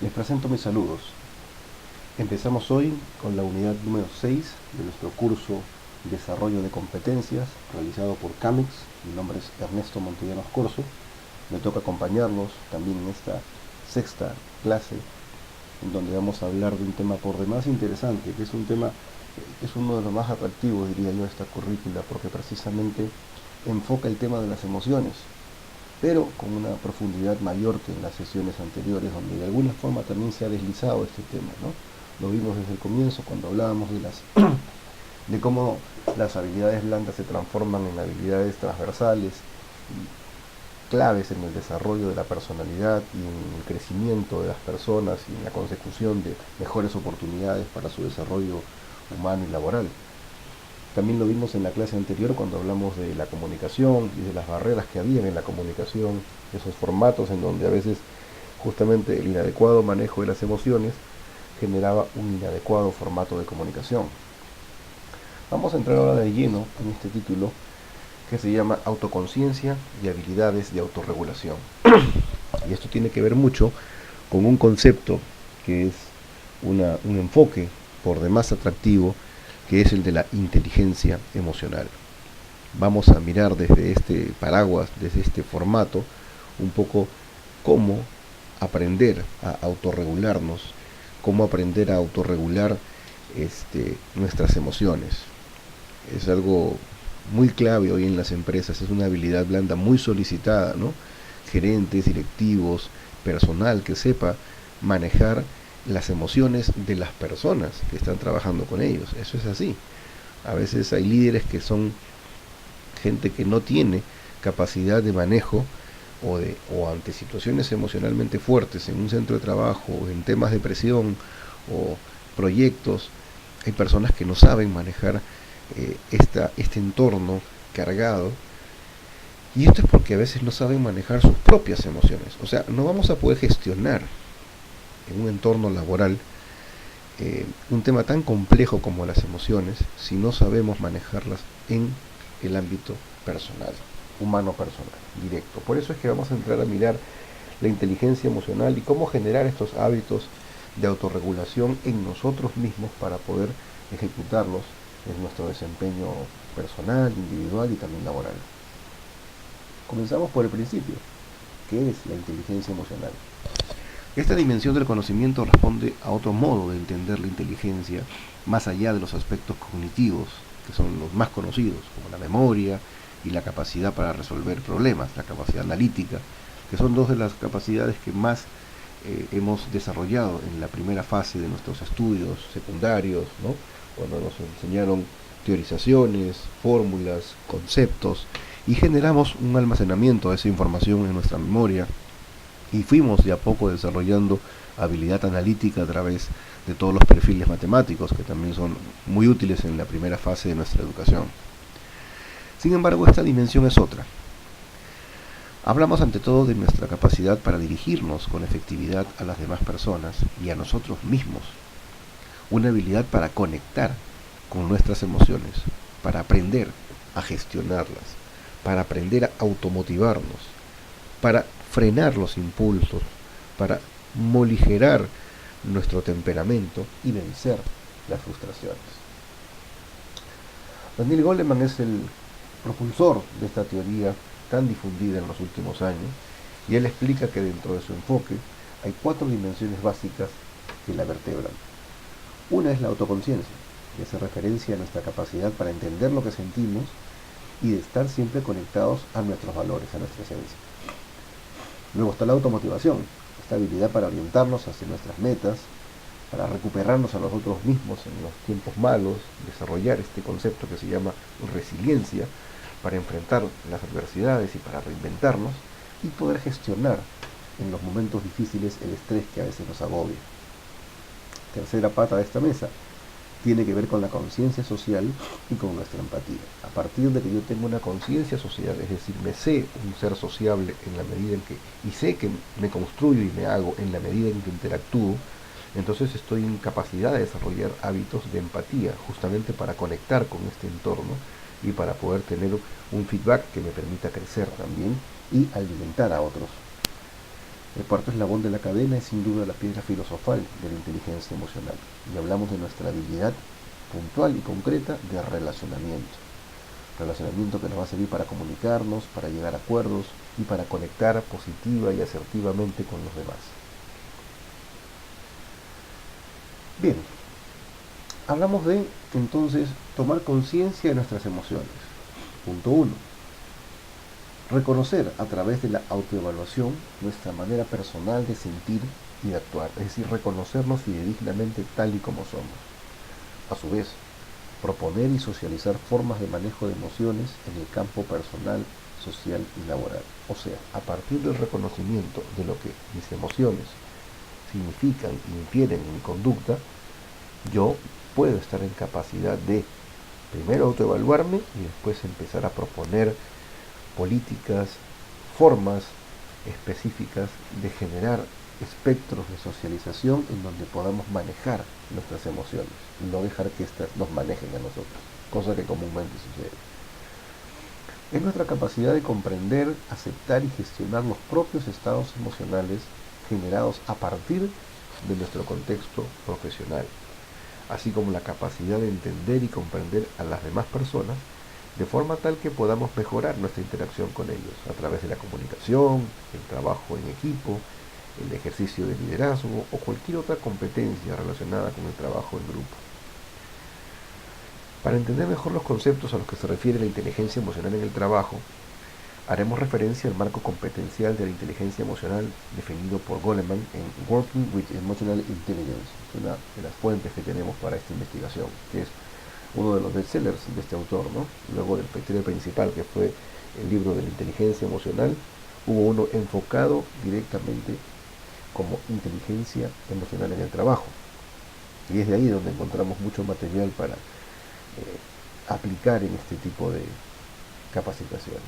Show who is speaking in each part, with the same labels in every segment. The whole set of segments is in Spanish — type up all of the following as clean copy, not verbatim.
Speaker 1: Les presento mis saludos. Empezamos hoy con la unidad número 6 de nuestro curso Desarrollo de Competencias, realizado por CAMEX. Mi nombre es Ernesto Montellanos Corso. Me toca acompañarlos también en esta sexta clase, en donde vamos a hablar de un tema por demás interesante, que es uno de los más atractivos, diría yo, de esta currícula, porque precisamente enfoca el tema de las emociones, pero con una profundidad mayor que en las sesiones anteriores, donde de alguna forma también se ha deslizado este tema, ¿no? Lo vimos desde el comienzo cuando hablábamos de cómo las habilidades blandas se transforman en habilidades transversales y claves en el desarrollo de la personalidad y en el crecimiento de las personas y en la consecución de mejores oportunidades para su desarrollo humano y laboral. También lo vimos en la clase anterior cuando hablamos de la comunicación y de las barreras que había en la comunicación, esos formatos en donde a veces justamente el inadecuado manejo de las emociones generaba un inadecuado formato de comunicación. Vamos a entrar ahora de lleno en este título que se llama Autoconciencia y habilidades de autorregulación. Y esto tiene que ver mucho con un concepto que es un enfoque por demás atractivo, que es el de la inteligencia emocional. Vamos a mirar desde este paraguas, desde este formato, un poco cómo aprender a autorregularnos, cómo aprender a autorregular nuestras emociones. Es algo muy clave hoy en las empresas, es una habilidad blanda muy solicitada, ¿no? Gerentes, directivos, personal que sepa manejar las emociones de las personas que están trabajando con ellos. Eso es así. A veces hay líderes que son gente que no tiene capacidad de manejo o ante situaciones emocionalmente fuertes en un centro de trabajo, en temas de presión o proyectos. Hay personas que no saben manejar este entorno cargado, y esto es porque a veces no saben manejar sus propias emociones. O sea, no vamos a poder gestionar en un entorno laboral un tema tan complejo como las emociones si no sabemos manejarlas en el ámbito personal, humano personal, directo. Por eso es que vamos a entrar a mirar la inteligencia emocional y cómo generar estos hábitos de autorregulación en nosotros mismos para poder ejecutarlos en nuestro desempeño personal, individual y también laboral. Comenzamos por el principio. ¿Qué es la inteligencia emocional? Esta dimensión del conocimiento responde a otro modo de entender la inteligencia, más allá de los aspectos cognitivos, que son los más conocidos, como la memoria y la capacidad para resolver problemas, la capacidad analítica, que son dos de las capacidades que más hemos desarrollado en la primera fase de nuestros estudios secundarios, ¿no? Cuando nos enseñaron teorizaciones, fórmulas, conceptos, y generamos un almacenamiento de esa información en nuestra memoria, y fuimos de a poco desarrollando habilidad analítica a través de todos los perfiles matemáticos, que también son muy útiles en la primera fase de nuestra educación. Sin embargo, esta dimensión es otra. Hablamos ante todo de nuestra capacidad para dirigirnos con efectividad a las demás personas y a nosotros mismos. Una habilidad para conectar con nuestras emociones, para aprender a gestionarlas, para aprender a automotivarnos, para frenar los impulsos, para moligerar nuestro temperamento y vencer las frustraciones. Daniel Goleman es el propulsor de esta teoría tan difundida en los últimos años, y él explica que dentro de su enfoque hay 4 dimensiones básicas que la vertebran. Una es la autoconciencia, que hace referencia a nuestra capacidad para entender lo que sentimos y de estar siempre conectados a nuestros valores, a nuestra esencia. Luego está la automotivación, esta habilidad para orientarnos hacia nuestras metas, para recuperarnos a nosotros mismos en los tiempos malos, desarrollar este concepto que se llama resiliencia, para enfrentar las adversidades y para reinventarnos, y poder gestionar en los momentos difíciles el estrés que a veces nos agobia. Tercera pata de esta mesa tiene que ver con la conciencia social y con nuestra empatía. A partir de que yo tengo una conciencia social, es decir, me sé un ser sociable en la medida en que, y sé que me construyo y me hago en la medida en que interactúo, entonces estoy en capacidad de desarrollar hábitos de empatía, justamente para conectar con este entorno y para poder tener un feedback que me permita crecer también y alimentar a otros. El cuarto eslabón de la cadena es sin duda la piedra filosofal de la inteligencia emocional, y hablamos de nuestra habilidad puntual y concreta de relacionamiento que nos va a servir para comunicarnos, para llegar a acuerdos y para conectar positiva y asertivamente con los demás. Bien, hablamos de entonces tomar conciencia de nuestras emociones. Punto 1. Reconocer a través de la autoevaluación nuestra manera personal de sentir y de actuar, es decir, reconocernos fidedignamente tal y como somos. A su vez, proponer y socializar formas de manejo de emociones en el campo personal, social y laboral. O sea, a partir del reconocimiento de lo que mis emociones significan y infieren en mi conducta, yo puedo estar en capacidad de primero autoevaluarme y después empezar a proponer políticas, formas específicas de generar espectros de socialización en donde podamos manejar nuestras emociones y no dejar que éstas nos manejen a nosotros, cosa que comúnmente sucede. Es nuestra capacidad de comprender, aceptar y gestionar los propios estados emocionales generados a partir de nuestro contexto profesional, así como la capacidad de entender y comprender a las demás personas de forma tal que podamos mejorar nuestra interacción con ellos a través de la comunicación, el trabajo en equipo, el ejercicio de liderazgo o cualquier otra competencia relacionada con el trabajo en grupo. Para entender mejor los conceptos a los que se refiere la inteligencia emocional en el trabajo, haremos referencia al marco competencial de la inteligencia emocional definido por Goleman en Working with Emotional Intelligence, una de las fuentes que tenemos para esta investigación, que es uno de los bestsellers de este autor, ¿no? Luego del criterio principal, que fue el libro de la inteligencia emocional, hubo uno enfocado directamente como inteligencia emocional en el trabajo. Y es de ahí donde encontramos mucho material para aplicar en este tipo de capacitaciones.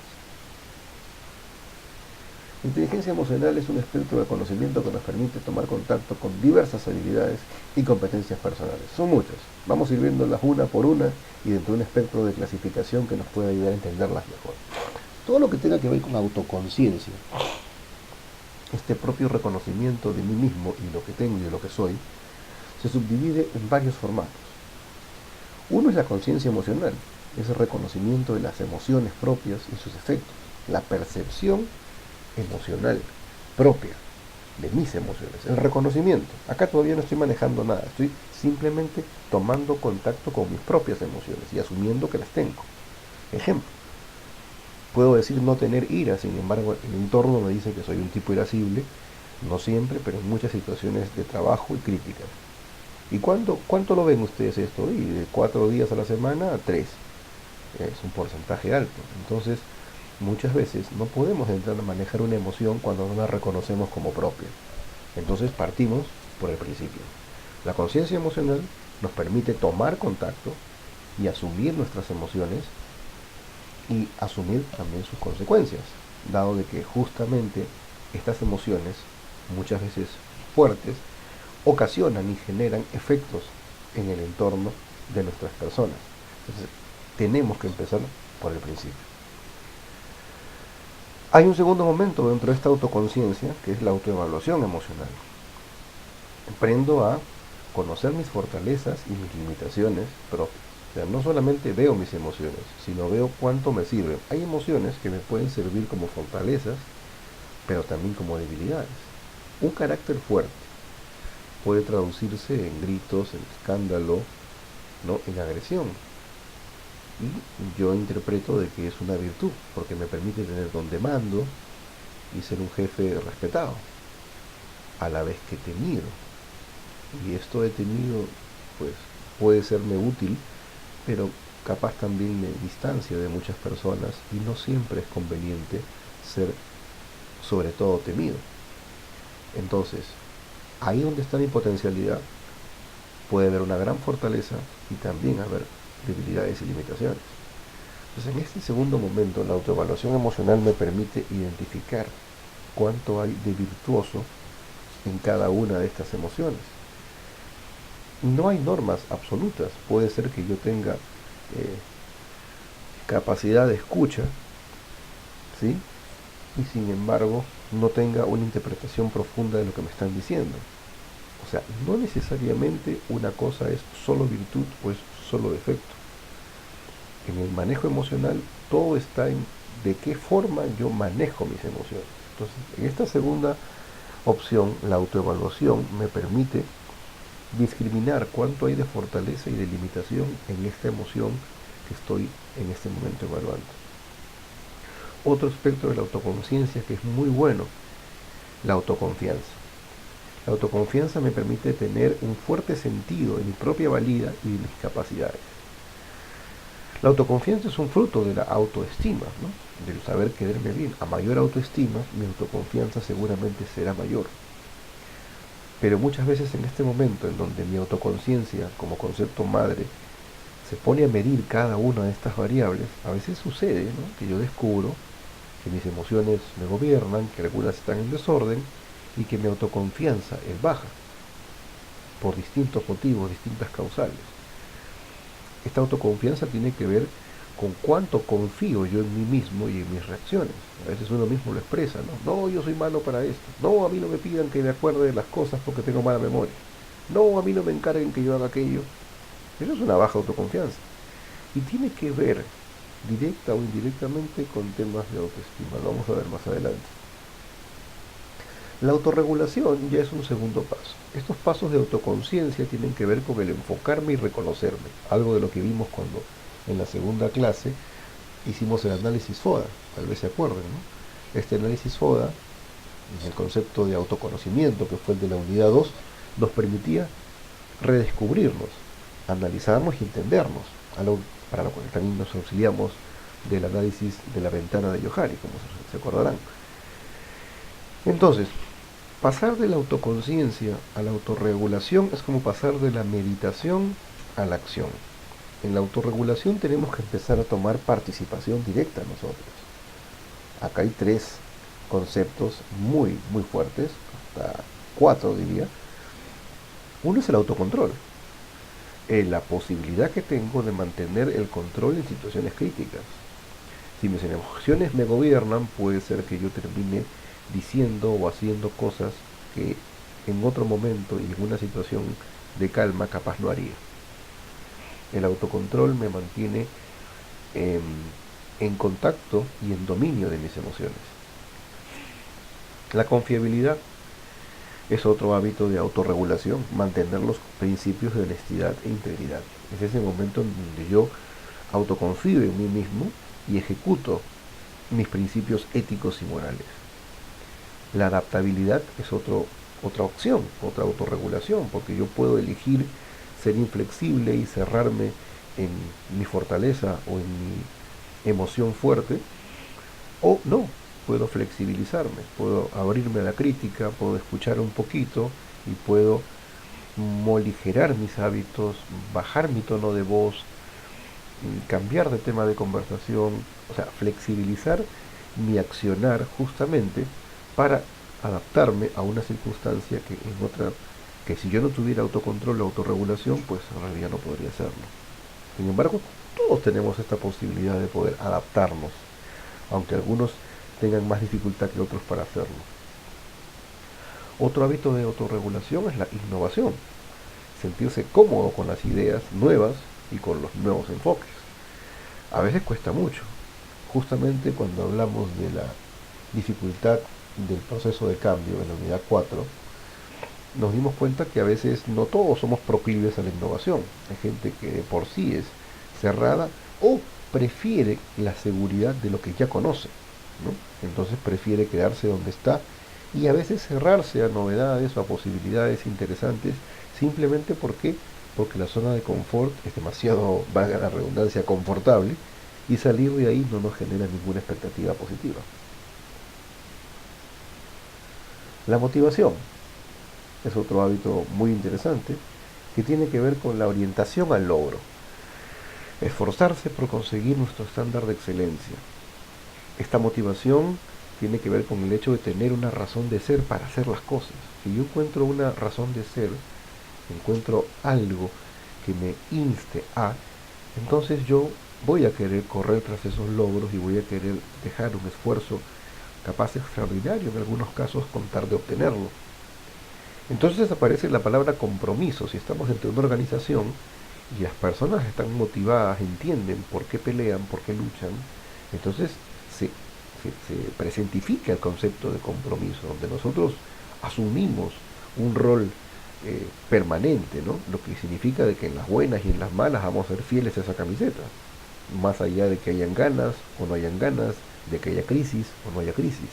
Speaker 1: La inteligencia emocional es un espectro de conocimiento que nos permite tomar contacto con diversas habilidades y competencias personales. Son muchas. Vamos a ir viéndolas una por una y dentro de un espectro de clasificación que nos puede ayudar a entenderlas mejor. Todo lo que tenga que ver con autoconciencia, este propio reconocimiento de mí mismo y de lo que tengo y de lo que soy, se subdivide en varios formatos. Uno es la conciencia emocional, es el reconocimiento de las emociones propias y sus efectos, la percepción emocional propia de mis emociones, el reconocimiento. Acá todavía no estoy manejando nada, estoy simplemente tomando contacto con mis propias emociones y asumiendo que las tengo. Ejemplo, puedo decir no tener ira, sin embargo el entorno me dice que soy un tipo irascible, no siempre, pero en muchas situaciones de trabajo y críticas. ¿Y cuánto lo ven ustedes esto? Y de 4 días a la semana a 3. Es un porcentaje alto. Entonces, muchas veces no podemos entrar a manejar una emoción cuando no la reconocemos como propia. Entonces partimos por el principio. La conciencia emocional nos permite tomar contacto y asumir nuestras emociones y asumir también sus consecuencias, dado de que justamente estas emociones, muchas veces fuertes, ocasionan y generan efectos en el entorno de nuestras personas. Entonces, tenemos que empezar por el principio. Hay un segundo momento dentro de esta autoconciencia, que es la autoevaluación emocional. Aprendo a conocer mis fortalezas y mis limitaciones propias. O sea, no solamente veo mis emociones, sino veo cuánto me sirven. Hay emociones que me pueden servir como fortalezas, pero también como debilidades. Un carácter fuerte puede traducirse en gritos, en escándalo, ¿no?, en agresión. Y yo interpreto de que es una virtud, porque me permite tener donde mando y ser un jefe respetado, a la vez que temido. Y esto de temido, pues, puede serme útil, pero capaz también me distancia de muchas personas y no siempre es conveniente ser, sobre todo, temido. Entonces, ahí donde está mi potencialidad, puede haber una gran fortaleza y también haber debilidades y limitaciones. Entonces, en este segundo momento, la autoevaluación emocional me permite identificar cuánto hay de virtuoso en cada una de estas emociones. No hay normas absolutas. Puede ser que yo tenga capacidad de escucha, ¿sí?, y sin embargo no tenga una interpretación profunda de lo que me están diciendo. O sea, no necesariamente una cosa es solo virtud o es solo defecto. En el manejo emocional todo está en de qué forma yo manejo mis emociones. Entonces, en esta segunda opción, la autoevaluación me permite discriminar cuánto hay de fortaleza y de limitación en esta emoción que estoy en este momento evaluando. Otro aspecto de la autoconciencia que es muy bueno, la autoconfianza. La autoconfianza me permite tener un fuerte sentido de mi propia valía y de mis capacidades. La autoconfianza es un fruto de la autoestima, ¿no? Del saber quererme bien. A mayor autoestima, mi autoconfianza seguramente será mayor. Pero muchas veces en este momento en donde mi autoconciencia como concepto madre se pone a medir cada una de estas variables, a veces sucede, ¿no?, que yo descubro que mis emociones me gobiernan, que algunas están en desorden y que mi autoconfianza es baja por distintos motivos, distintas causales. Esta autoconfianza tiene que ver con cuánto confío yo en mí mismo y en mis reacciones. A veces uno mismo lo expresa, ¿no? No, yo soy malo para esto. No, a mí no me pidan que me acuerde de las cosas porque tengo mala memoria. No, a mí no me encarguen que yo haga aquello. Eso es una baja autoconfianza. Y tiene que ver, directa o indirectamente, con temas de autoestima. Lo vamos a ver más adelante. La autorregulación ya es un segundo paso. Estos pasos de autoconciencia tienen que ver con el enfocarme y reconocerme, algo de lo que vimos cuando en la segunda clase hicimos el análisis FODA, tal vez se acuerden, ¿no? Este análisis FODA, en el concepto de autoconocimiento, que fue el de la unidad 2, nos permitía redescubrirnos, analizarnos y entendernos, algo para lo cual también nos auxiliamos del análisis de la ventana de Johari, como se acordarán. Entonces, pasar de la autoconciencia a la autorregulación es como pasar de la meditación a la acción. En la autorregulación tenemos que empezar a tomar participación directa nosotros. Acá hay 3 conceptos muy, muy fuertes, hasta 4 diría. Uno es el autocontrol, la posibilidad que tengo de mantener el control en situaciones críticas. Si mis emociones me gobiernan, puede ser que yo termine diciendo o haciendo cosas que en otro momento y en una situación de calma capaz no haría. El autocontrol me mantiene en contacto y en dominio de mis emociones. La confiabilidad es otro hábito de autorregulación, mantener los principios de honestidad e integridad. Es ese momento en donde yo autoconfío en mí mismo y ejecuto mis principios éticos y morales. La adaptabilidad es otra opción, otra autorregulación, porque yo puedo elegir ser inflexible y cerrarme en mi fortaleza o en mi emoción fuerte, o no, puedo flexibilizarme, puedo abrirme a la crítica, puedo escuchar un poquito y puedo moligerar mis hábitos, bajar mi tono de voz, cambiar de tema de conversación, o sea, flexibilizar mi accionar justamente para adaptarme a una circunstancia que si yo no tuviera autocontrol o autorregulación, pues en realidad no podría hacerlo. Sin embargo, todos tenemos esta posibilidad de poder adaptarnos, aunque algunos tengan más dificultad que otros para hacerlo. Otro hábito de autorregulación es la innovación, sentirse cómodo con las ideas nuevas y con los nuevos enfoques. A veces cuesta mucho, justamente cuando hablamos de la dificultad del proceso de cambio en la unidad 4, nos dimos cuenta que a veces no todos somos proclives a la innovación. Hay gente que de por sí es cerrada o prefiere la seguridad de lo que ya conoce, ¿no? Entonces prefiere quedarse donde está y a veces cerrarse a novedades o a posibilidades interesantes simplemente porque la zona de confort es demasiado, valga la redundancia, confortable, y salir de ahí no nos genera ninguna expectativa positiva. La motivación es otro hábito muy interesante que tiene que ver con la orientación al logro. Esforzarse por conseguir nuestro estándar de excelencia. Esta motivación tiene que ver con el hecho de tener una razón de ser para hacer las cosas. Si yo encuentro una razón de ser, encuentro algo que me inste a, entonces yo voy a querer correr tras esos logros y voy a querer dejar un esfuerzo capaz extraordinario en algunos casos con tal de obtenerlo. Entonces aparece la palabra compromiso. Si estamos entre una organización y las personas están motivadas, entienden por qué pelean, por qué luchan, entonces se presentifica el concepto de compromiso, donde nosotros asumimos un rol permanente, ¿no? Lo que significa de que en las buenas y en las malas vamos a ser fieles a esa camiseta, más allá de que hayan ganas o no hayan ganas, de que haya crisis o no haya crisis.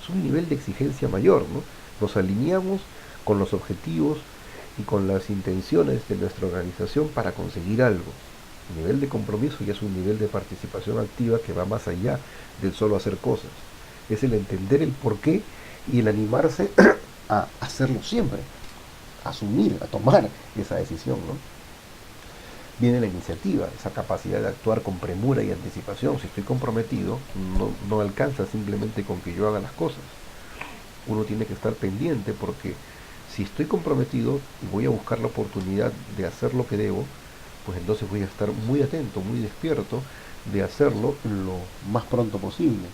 Speaker 1: Es un nivel de exigencia mayor, ¿no? Nos alineamos con los objetivos y con las intenciones de nuestra organización para conseguir algo. El nivel de compromiso ya es un nivel de participación activa que va más allá del solo hacer cosas. Es el entender el porqué y el animarse a hacerlo siempre, a asumir, a tomar esa decisión, ¿no? Viene la iniciativa, esa capacidad de actuar con premura y anticipación. Si estoy comprometido, no alcanza simplemente con que yo haga las cosas. Uno tiene que estar pendiente porque si estoy comprometido y voy a buscar la oportunidad de hacer lo que debo, pues entonces voy a estar muy atento, muy despierto de hacerlo lo más pronto posible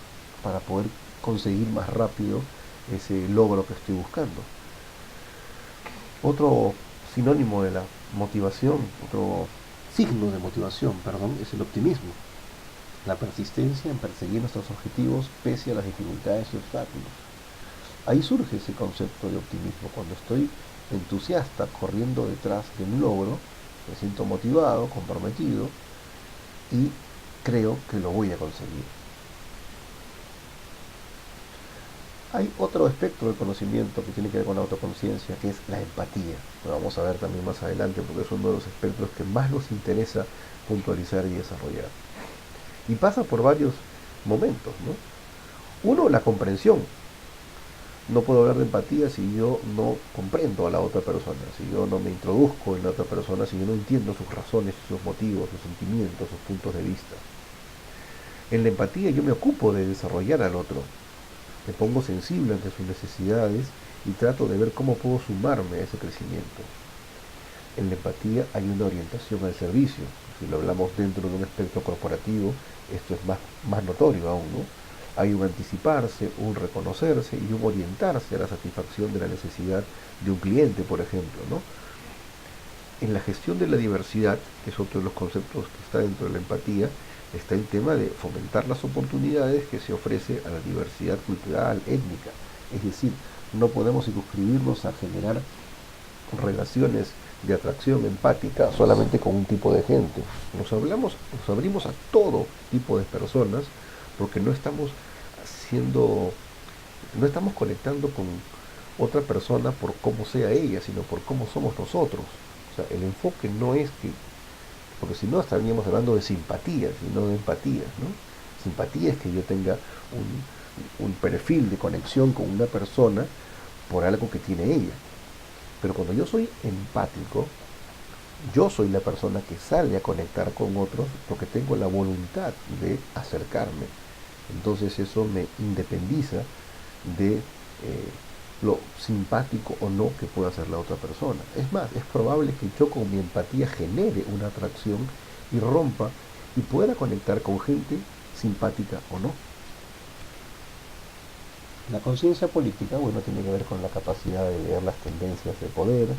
Speaker 1: para poder conseguir más rápido ese logro que estoy buscando. Otro sinónimo de la motivación, otro signo de motivación, perdón, es el optimismo. La persistencia en perseguir nuestros objetivos pese a las dificultades y obstáculos. Ahí surge ese concepto de optimismo. Cuando estoy entusiasta corriendo detrás de un logro, me siento motivado, comprometido y creo que lo voy a conseguir. Hay otro espectro de conocimiento que tiene que ver con la autoconciencia, que es la empatía. Lo vamos a ver también más adelante porque es uno de los espectros que más nos interesa puntualizar y desarrollar. Y pasa por varios momentos, ¿no? Uno, la comprensión. No puedo hablar de empatía si yo no comprendo a la otra persona, si yo no me introduzco en la otra persona, si yo no entiendo sus razones, sus motivos, sus sentimientos, sus puntos de vista. En la empatía yo me ocupo de desarrollar al otro, me pongo sensible ante sus necesidades y trato de ver cómo puedo sumarme a ese crecimiento. En la empatía hay una orientación al servicio. Si lo hablamos dentro de un espectro corporativo, esto es más notorio aún, ¿no? Hay un anticiparse, un reconocerse y un orientarse a la satisfacción de la necesidad de un cliente, por ejemplo, ¿no? En la gestión de la diversidad, que es otro de los conceptos que está dentro de la empatía, está el tema de fomentar las oportunidades que se ofrece a la diversidad cultural, étnica. Es decir, no podemos circunscribirnos a generar relaciones de atracción empática solamente con un tipo de gente. Nos abrimos a todo tipo de personas porque no estamos conectando con otra persona por cómo sea ella, sino por cómo somos nosotros. O sea, el enfoque no es que, porque si no estaríamos hablando de simpatía, sino de empatía, ¿no? Simpatía es que yo tenga un perfil de conexión con una persona por algo que tiene ella. Pero cuando yo soy empático, yo soy la persona que sale a conectar con otros porque tengo la voluntad de acercarme. Entonces eso me independiza de lo simpático o no que pueda ser la otra persona. Es más, es probable que yo con mi empatía genere una atracción y rompa y pueda conectar con gente simpática o no. La conciencia política, bueno, tiene que ver con la capacidad de leer las tendencias de poder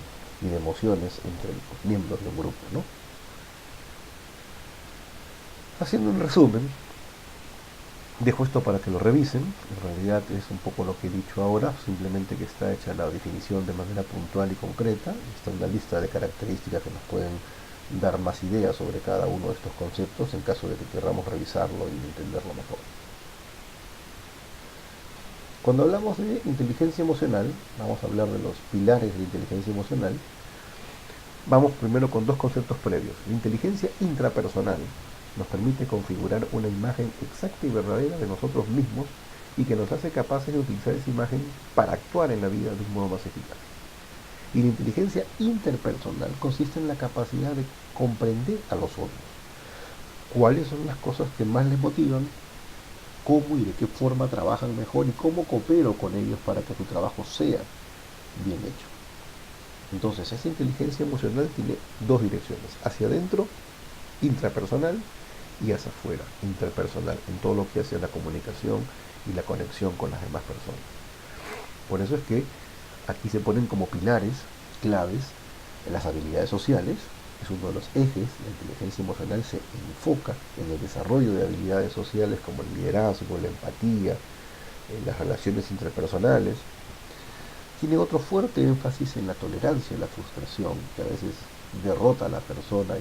Speaker 1: y de emociones entre los miembros de un grupo, ¿no? Haciendo un resumen, dejo esto para que lo revisen. En realidad es un poco lo que he dicho ahora, simplemente que está hecha la definición de manera puntual y concreta. Está una lista de características que nos pueden dar más ideas sobre cada uno de estos conceptos en caso de que queramos revisarlo y entenderlo mejor. Cuando hablamos de inteligencia emocional, vamos a hablar de los pilares de la inteligencia emocional. Vamos primero con dos conceptos previos. La inteligencia intrapersonal nos permite configurar una imagen exacta y verdadera de nosotros mismos y que nos hace capaces de utilizar esa imagen para actuar en la vida de un modo más eficaz. Y la inteligencia interpersonal consiste en la capacidad de comprender a los otros. ¿Cuáles son las cosas que más les motivan? ¿Cómo y de qué forma trabajan mejor? ¿Y cómo coopero con ellos para que tu trabajo sea bien hecho? Entonces, esa inteligencia emocional tiene dos direcciones. Hacia adentro, intrapersonal, y hacia afuera, interpersonal, en todo lo que hace a la comunicación y la conexión con las demás personas. Por eso es que aquí se ponen como pilares claves en las habilidades sociales. Es uno de los ejes. La inteligencia emocional se enfoca en el desarrollo de habilidades sociales como el liderazgo, la empatía, las relaciones interpersonales. Tiene otro fuerte énfasis en la tolerancia y la frustración, que a veces derrota a la persona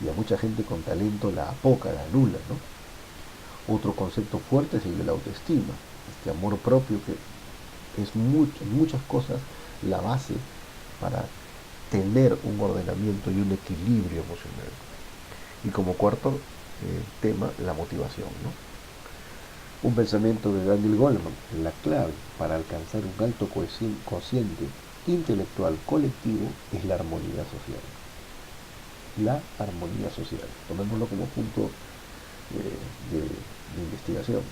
Speaker 1: y a mucha gente con talento la apoca, la anula, ¿no? Otro concepto fuerte es el de la autoestima, este amor propio que es en muchas cosas la base para tener un ordenamiento y un equilibrio emocional. Y como cuarto tema, la motivación, ¿no? Un pensamiento de Daniel Goleman: la clave para alcanzar un alto cociente intelectual colectivo es la armonía social. La armonía social, tomémoslo como punto de investigación.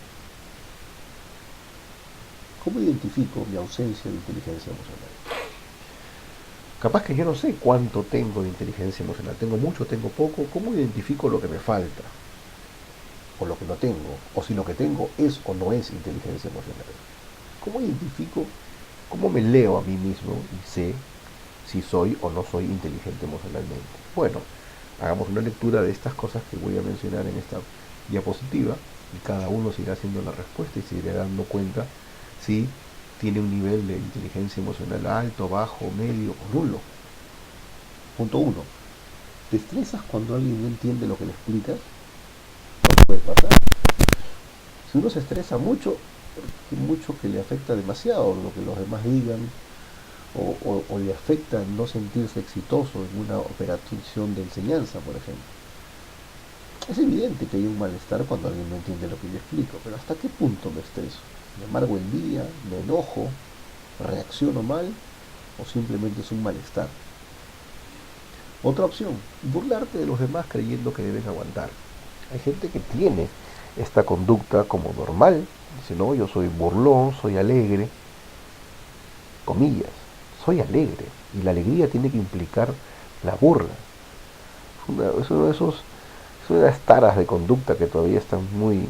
Speaker 1: ¿Cómo identifico mi ausencia de inteligencia emocional? Capaz que yo no sé cuánto tengo de inteligencia emocional. ¿Tengo mucho, tengo poco? ¿Cómo identifico lo que me falta? O lo que no tengo. O si lo que tengo es o no es inteligencia emocional. ¿Cómo identifico, cómo me leo a mí mismo y sé si soy o no soy inteligente emocionalmente? Bueno, hagamos una lectura de estas cosas que voy a mencionar en esta diapositiva y cada uno se irá haciendo la respuesta y se irá dando cuenta si tiene un nivel de inteligencia emocional alto, bajo, medio o nulo. Punto 1. ¿Te estresas cuando alguien no entiende lo que le explicas? No puede pasar. Si uno se estresa mucho, mucho que le afecta demasiado lo que los demás digan, o le afecta no sentirse exitoso en una operación de enseñanza, por ejemplo. Es evidente que hay un malestar cuando alguien no entiende lo que yo explico, pero ¿hasta qué punto me estreso? ¿Me amargo el día? ¿Me enojo? ¿Reacciono mal? ¿O simplemente es un malestar? Otra opción: burlarte de los demás creyendo que deben aguantar. Hay gente que tiene esta conducta como normal. Dice, no, yo soy burlón, soy alegre. Comillas, soy alegre. Y la alegría tiene que implicar la burla. Es uno de esos, es una de las taras de conducta que todavía están muy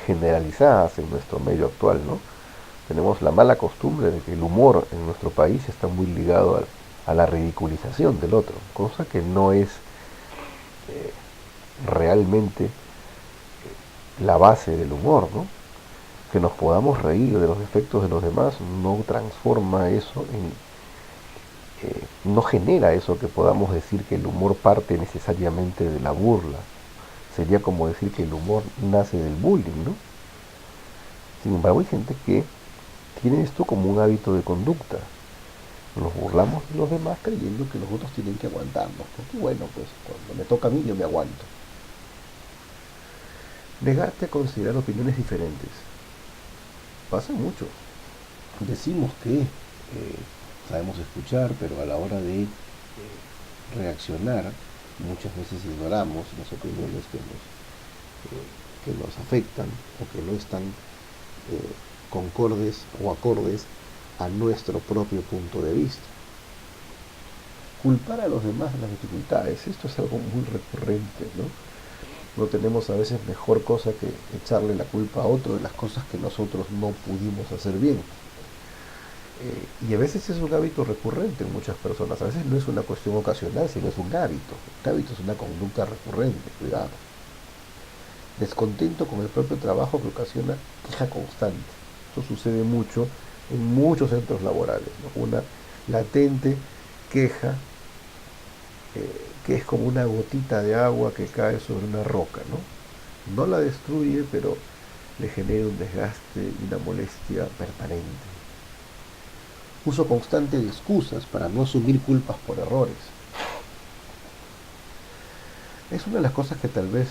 Speaker 1: generalizadas en nuestro medio actual, ¿no? Tenemos la mala costumbre de que el humor en nuestro país está muy ligado a la ridiculización del otro, cosa que no es realmente la base del humor, ¿no? Que nos podamos reír de los defectos de los demás no transforma eso no genera eso que podamos decir que el humor parte necesariamente de la burla. Sería como decir que el humor nace del bullying, ¿no? Sin embargo, hay gente que tiene esto como un hábito de conducta. Nos burlamos de los demás creyendo que los otros tienen que aguantarnos, porque bueno, pues cuando me toca a mí yo me aguanto. Negarte a considerar opiniones diferentes. Pasa mucho. Decimos que sabemos escuchar, pero a la hora de reaccionar muchas veces ignoramos las opiniones que nos afectan o que no están concordes o acordes a nuestro propio punto de vista. Culpar a los demás de las dificultades, esto es algo muy recurrente, ¿no? No tenemos a veces mejor cosa que echarle la culpa a otro de las cosas que nosotros no pudimos hacer bien. Y a veces es un hábito recurrente en muchas personas. A veces no es una cuestión ocasional, sino es un hábito. Un hábito es una conducta recurrente, cuidado. Descontento con el propio trabajo que ocasiona queja constante. Esto sucede mucho en muchos centros laborales, ¿no? Una latente queja que es como una gotita de agua que cae sobre una roca, ¿no? No la destruye, pero le genera un desgaste y una molestia permanente. Uso constante de excusas para no asumir culpas por errores. Es una de las cosas que tal vez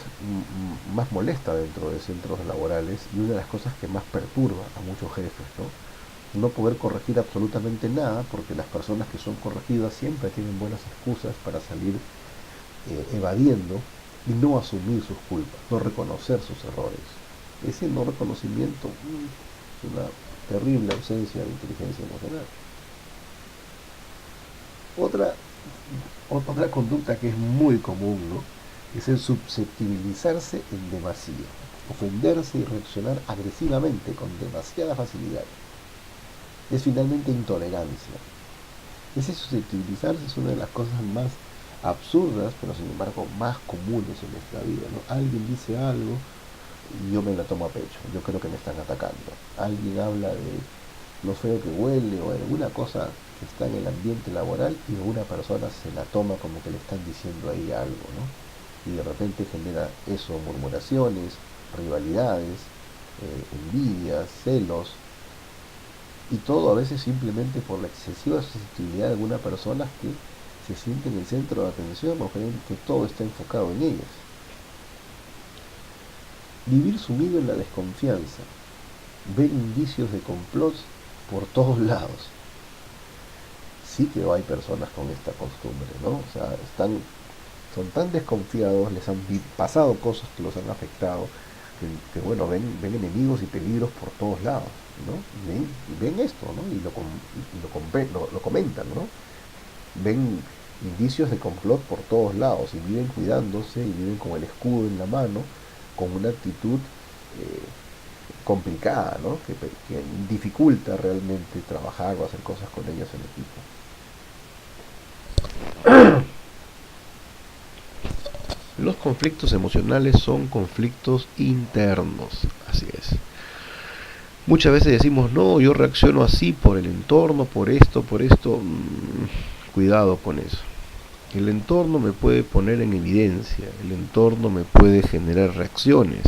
Speaker 1: más molesta dentro de centros laborales y una de las cosas que más perturba a muchos jefes, ¿no? No poder corregir absolutamente nada porque las personas que son corregidas siempre tienen buenas excusas para salir evadiendo y no asumir sus culpas, no reconocer sus errores. Ese no reconocimiento es una terrible ausencia de inteligencia emocional. Otra conducta que es muy común, ¿no? es el susceptibilizarse en demasía, ofenderse y reaccionar agresivamente con demasiada facilidad. Es finalmente intolerancia. Ese susceptibilizarse es una de las cosas más absurdas, pero sin embargo más comunes en nuestra vida, ¿no? Alguien dice algo y yo me la tomo a pecho, yo creo que me están atacando. Alguien habla de lo feo que huele o alguna cosa que está en el ambiente laboral y una persona se la toma como que le están diciendo ahí algo, ¿no? Y de repente genera eso, murmuraciones, rivalidades, envidias, celos, y todo a veces simplemente por la excesiva susceptibilidad de algunas personas que se sienten el centro de atención o creen que todo está enfocado en ellas. Vivir sumido en la desconfianza, ver indicios de complots por todos lados. Sí que hay personas con esta costumbre, ¿no? O sea, son tan desconfiados, les han pasado cosas que los han afectado, que bueno, ven enemigos y peligros por todos lados, ¿no? Ven esto, ¿no? Y lo comentan, ¿no? Ven indicios de complot por todos lados y viven cuidándose y viven con el escudo en la mano, con una actitud complicada, ¿no? Que dificulta realmente trabajar o hacer cosas con ellas en equipo. Los conflictos emocionales son conflictos internos, así es. Muchas veces decimos, no, yo reacciono así por el entorno, por esto, cuidado con eso. El entorno me puede poner en evidencia, el entorno me puede generar reacciones,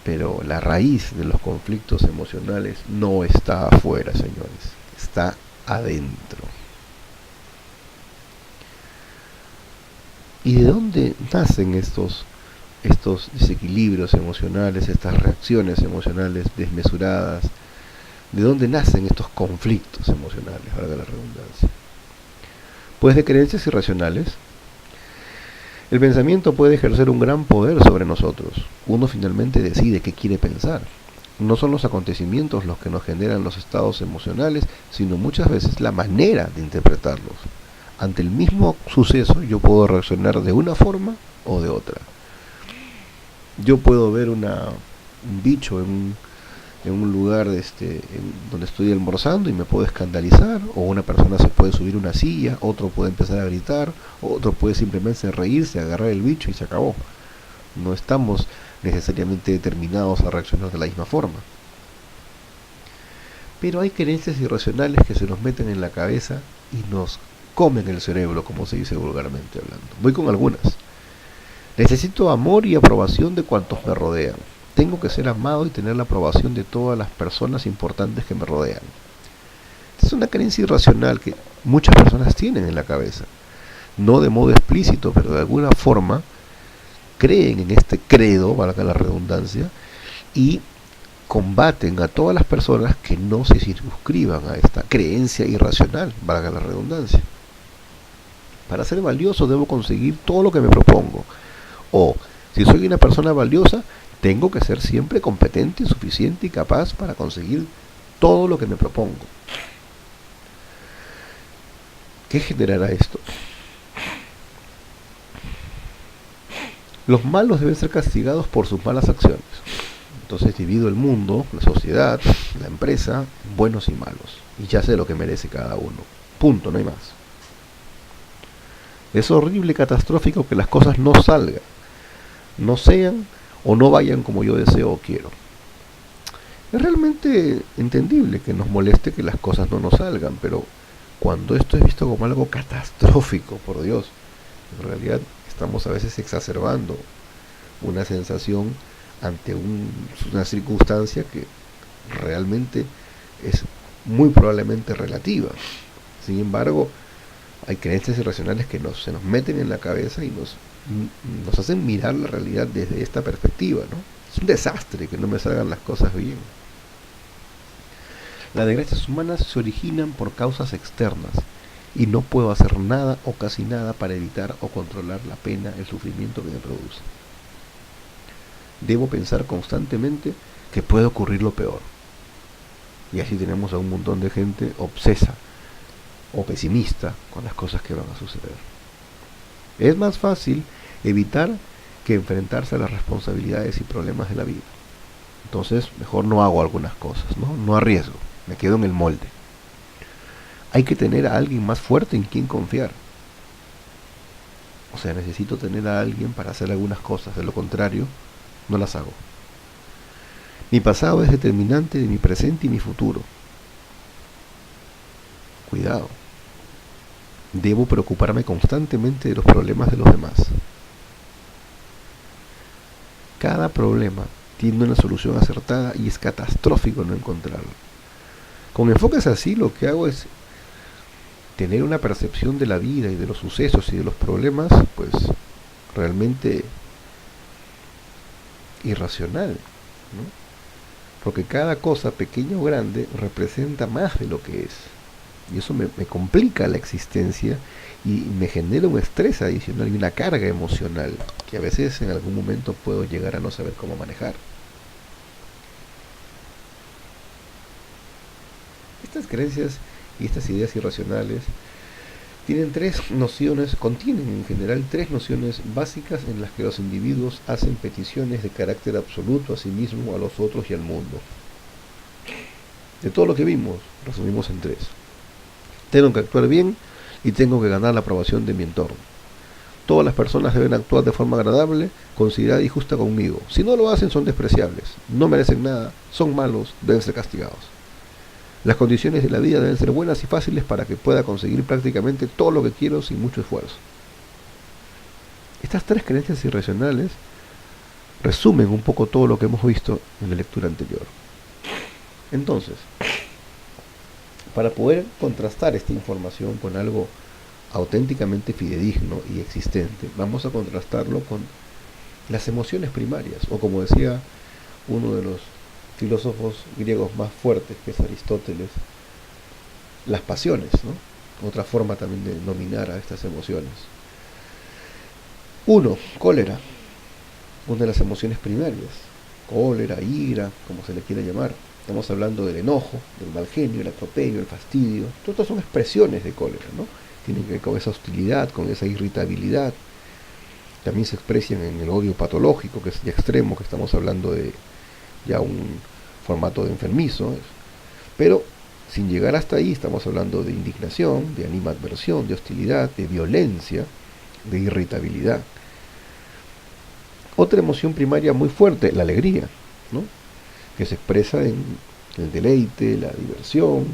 Speaker 1: pero la raíz de los conflictos emocionales no está afuera, señores, está adentro. ¿Y de dónde nacen estos desequilibrios emocionales, estas reacciones emocionales desmesuradas? ¿De dónde nacen estos conflictos emocionales, valga la redundancia? Pues de creencias irracionales. El pensamiento puede ejercer un gran poder sobre nosotros. Uno finalmente decide qué quiere pensar. No son los acontecimientos los que nos generan los estados emocionales, sino muchas veces la manera de interpretarlos. Ante el mismo suceso yo puedo reaccionar de una forma o de otra. Yo puedo ver un bicho en un lugar donde estoy almorzando y me puedo escandalizar, o una persona se puede subir a una silla, otro puede empezar a gritar, otro puede simplemente reírse, agarrar el bicho y se acabó. No estamos necesariamente determinados a reaccionar de la misma forma. Pero hay creencias irracionales que se nos meten en la cabeza y nos comen el cerebro, como se dice vulgarmente hablando. Voy con algunas. Necesito amor y aprobación de cuantos me rodean. Tengo que ser amado y tener la aprobación de todas las personas importantes que me rodean. Es una creencia irracional que muchas personas tienen en la cabeza. No de modo explícito, pero de alguna forma creen en este credo, valga la redundancia, y combaten a todas las personas que no se circunscriban a esta creencia irracional, valga la redundancia. Para ser valioso debo conseguir todo lo que me propongo. O, si soy una persona valiosa, tengo que ser siempre competente, suficiente y capaz para conseguir todo lo que me propongo. ¿Qué generará esto? Los malos deben ser castigados por sus malas acciones. Entonces divido el mundo, la sociedad, la empresa, buenos y malos. Y ya sé lo que merece cada uno. Punto, no hay más. Es horrible y catastrófico que las cosas no salgan, no sean o no vayan como yo deseo o quiero. Es realmente entendible que nos moleste que las cosas no nos salgan, pero cuando esto es visto como algo catastrófico, por Dios, en realidad estamos a veces exacerbando una sensación ante una circunstancia que realmente es muy probablemente relativa. Sin embargo, hay creencias irracionales que se nos meten en la cabeza y nos hacen mirar la realidad desde esta perspectiva, ¿no? Es un desastre que no me salgan las cosas bien. Las desgracias humanas se originan por causas externas y no puedo hacer nada o casi nada para evitar o controlar la pena, el sufrimiento que me produce. Debo pensar constantemente que puede ocurrir lo peor. Y así tenemos a un montón de gente obsesa o pesimista con las cosas que van a suceder. Es más fácil evitar que enfrentarse a las responsabilidades y problemas de la vida. Entonces, mejor no hago algunas cosas, ¿no? No arriesgo, me quedo en el molde. Hay que tener a alguien más fuerte en quien confiar. O sea, necesito tener a alguien para hacer algunas cosas, de lo contrario, no las hago. Mi pasado es determinante de mi presente y mi futuro. Cuidado. Debo preocuparme constantemente de los problemas de los demás. Cada problema tiene una solución acertada y es catastrófico no encontrarla. Con enfoques así, lo que hago es tener una percepción de la vida y de los sucesos y de los problemas, pues realmente irracional, ¿no? Porque cada cosa, pequeña o grande, representa más de lo que es. Y eso me complica la existencia y me genera un estrés adicional y una carga emocional que a veces en algún momento puedo llegar a no saber cómo manejar. Estas creencias y estas ideas irracionales contienen en general tres nociones básicas en las que los individuos hacen peticiones de carácter absoluto a sí mismo, a los otros y al mundo. De todo lo que vimos, resumimos en tres. Tengo que actuar bien y tengo que ganar la aprobación de mi entorno. Todas las personas deben actuar de forma agradable, considerada y justa conmigo. Si no lo hacen, son despreciables, no merecen nada, son malos, deben ser castigados. Las condiciones de la vida deben ser buenas y fáciles para que pueda conseguir prácticamente todo lo que quiero sin mucho esfuerzo. Estas tres creencias irracionales resumen un poco todo lo que hemos visto en la lectura anterior. Entonces, para poder contrastar esta información con algo auténticamente fidedigno y existente, vamos a contrastarlo con las emociones primarias, o como decía uno de los filósofos griegos más fuertes, que es Aristóteles, las pasiones, ¿no? Otra forma también de denominar a estas emociones. 1. Cólera, una de las emociones primarias. Cólera, ira, como se le quiera llamar. Estamos hablando del enojo, del mal genio, el atropello, el fastidio. Todas son expresiones de cólera, ¿no? Tienen que ver con esa hostilidad, con esa irritabilidad. También se expresan en el odio patológico, que es ya extremo, que estamos hablando de ya un formato de enfermizo. Pero sin llegar hasta ahí, estamos hablando de indignación, de animadversión, de hostilidad, de violencia, de irritabilidad. Otra emoción primaria muy fuerte, la alegría, ¿no? Que se expresa en el deleite, la diversión,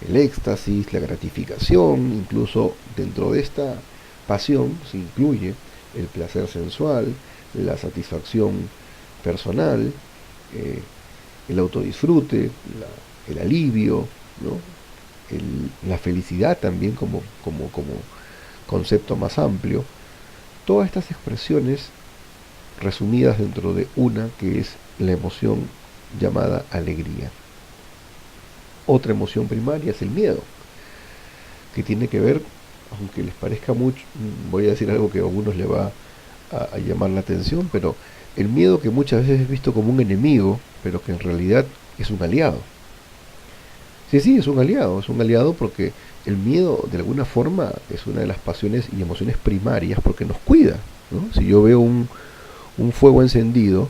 Speaker 1: el éxtasis, la gratificación. Incluso dentro de esta pasión se incluye el placer sensual, la satisfacción personal, el autodisfrute, el alivio, ¿no? La felicidad también como concepto más amplio. Todas estas expresiones resumidas dentro de una que es la emoción llamada alegría. Otra emoción primaria es el miedo, que tiene que ver, aunque les parezca mucho, voy a decir algo que a algunos les va a llamar la atención, pero el miedo, que muchas veces es visto como un enemigo, pero que en realidad es un aliado. Sí, es un aliado porque el miedo de alguna forma es una de las pasiones y emociones primarias porque nos cuida, ¿no? Si yo veo un fuego encendido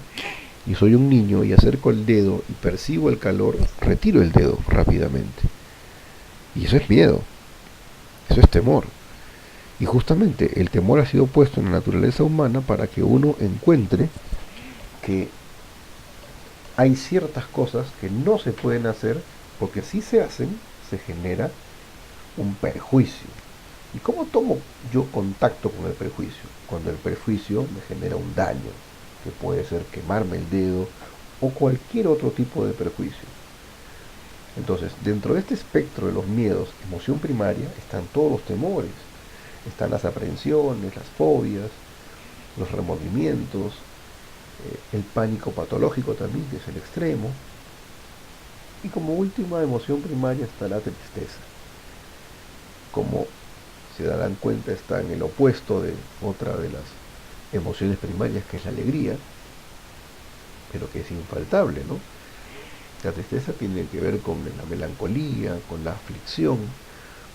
Speaker 1: y soy un niño y acerco el dedo y percibo el calor, retiro el dedo rápidamente. Y eso es miedo, eso es temor. Y justamente el temor ha sido puesto en la naturaleza humana para que uno encuentre que hay ciertas cosas que no se pueden hacer porque si se hacen se genera un perjuicio. ¿Y cómo tomo yo contacto con el perjuicio? Cuando el perjuicio me genera un daño, que puede ser quemarme el dedo o cualquier otro tipo de perjuicio. Entonces, dentro de este espectro de los miedos, emoción primaria, están todos los temores, están las aprehensiones, las fobias, los remordimientos, el pánico patológico también, que es el extremo, y como última emoción primaria está la tristeza. Como se darán cuenta, está en el opuesto de otra de las emociones primarias, que es la alegría, pero que es infaltable, ¿no? La tristeza tiene que ver con la melancolía, con la aflicción,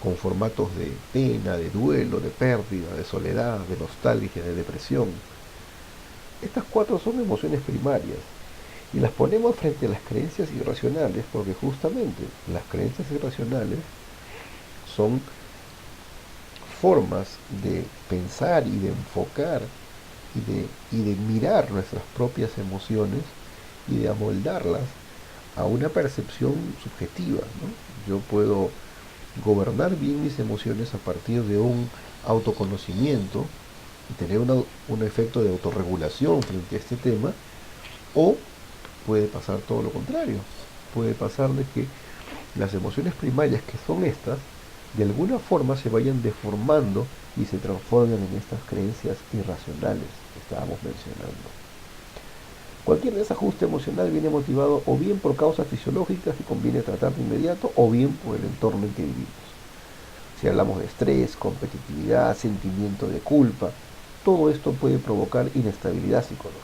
Speaker 1: con formatos de pena, de duelo, de pérdida, de soledad, de nostalgia, de depresión. Estas cuatro son emociones primarias y las ponemos frente a las creencias irracionales porque justamente las creencias irracionales son formas de pensar y de enfocar y de mirar nuestras propias emociones y de amoldarlas a una percepción subjetiva, ¿no? Yo puedo gobernar bien mis emociones a partir de un autoconocimiento y tener un efecto de autorregulación frente a este tema, o puede pasar todo lo contrario. Puede pasar de que las emociones primarias, que son estas, de alguna forma se vayan deformando y se transformen en estas creencias irracionales que estábamos mencionando. Cualquier desajuste emocional viene motivado o bien por causas fisiológicas que conviene tratar de inmediato o bien por el entorno en que vivimos. Si hablamos de estrés, competitividad, sentimiento de culpa, todo esto puede provocar inestabilidad psicológica.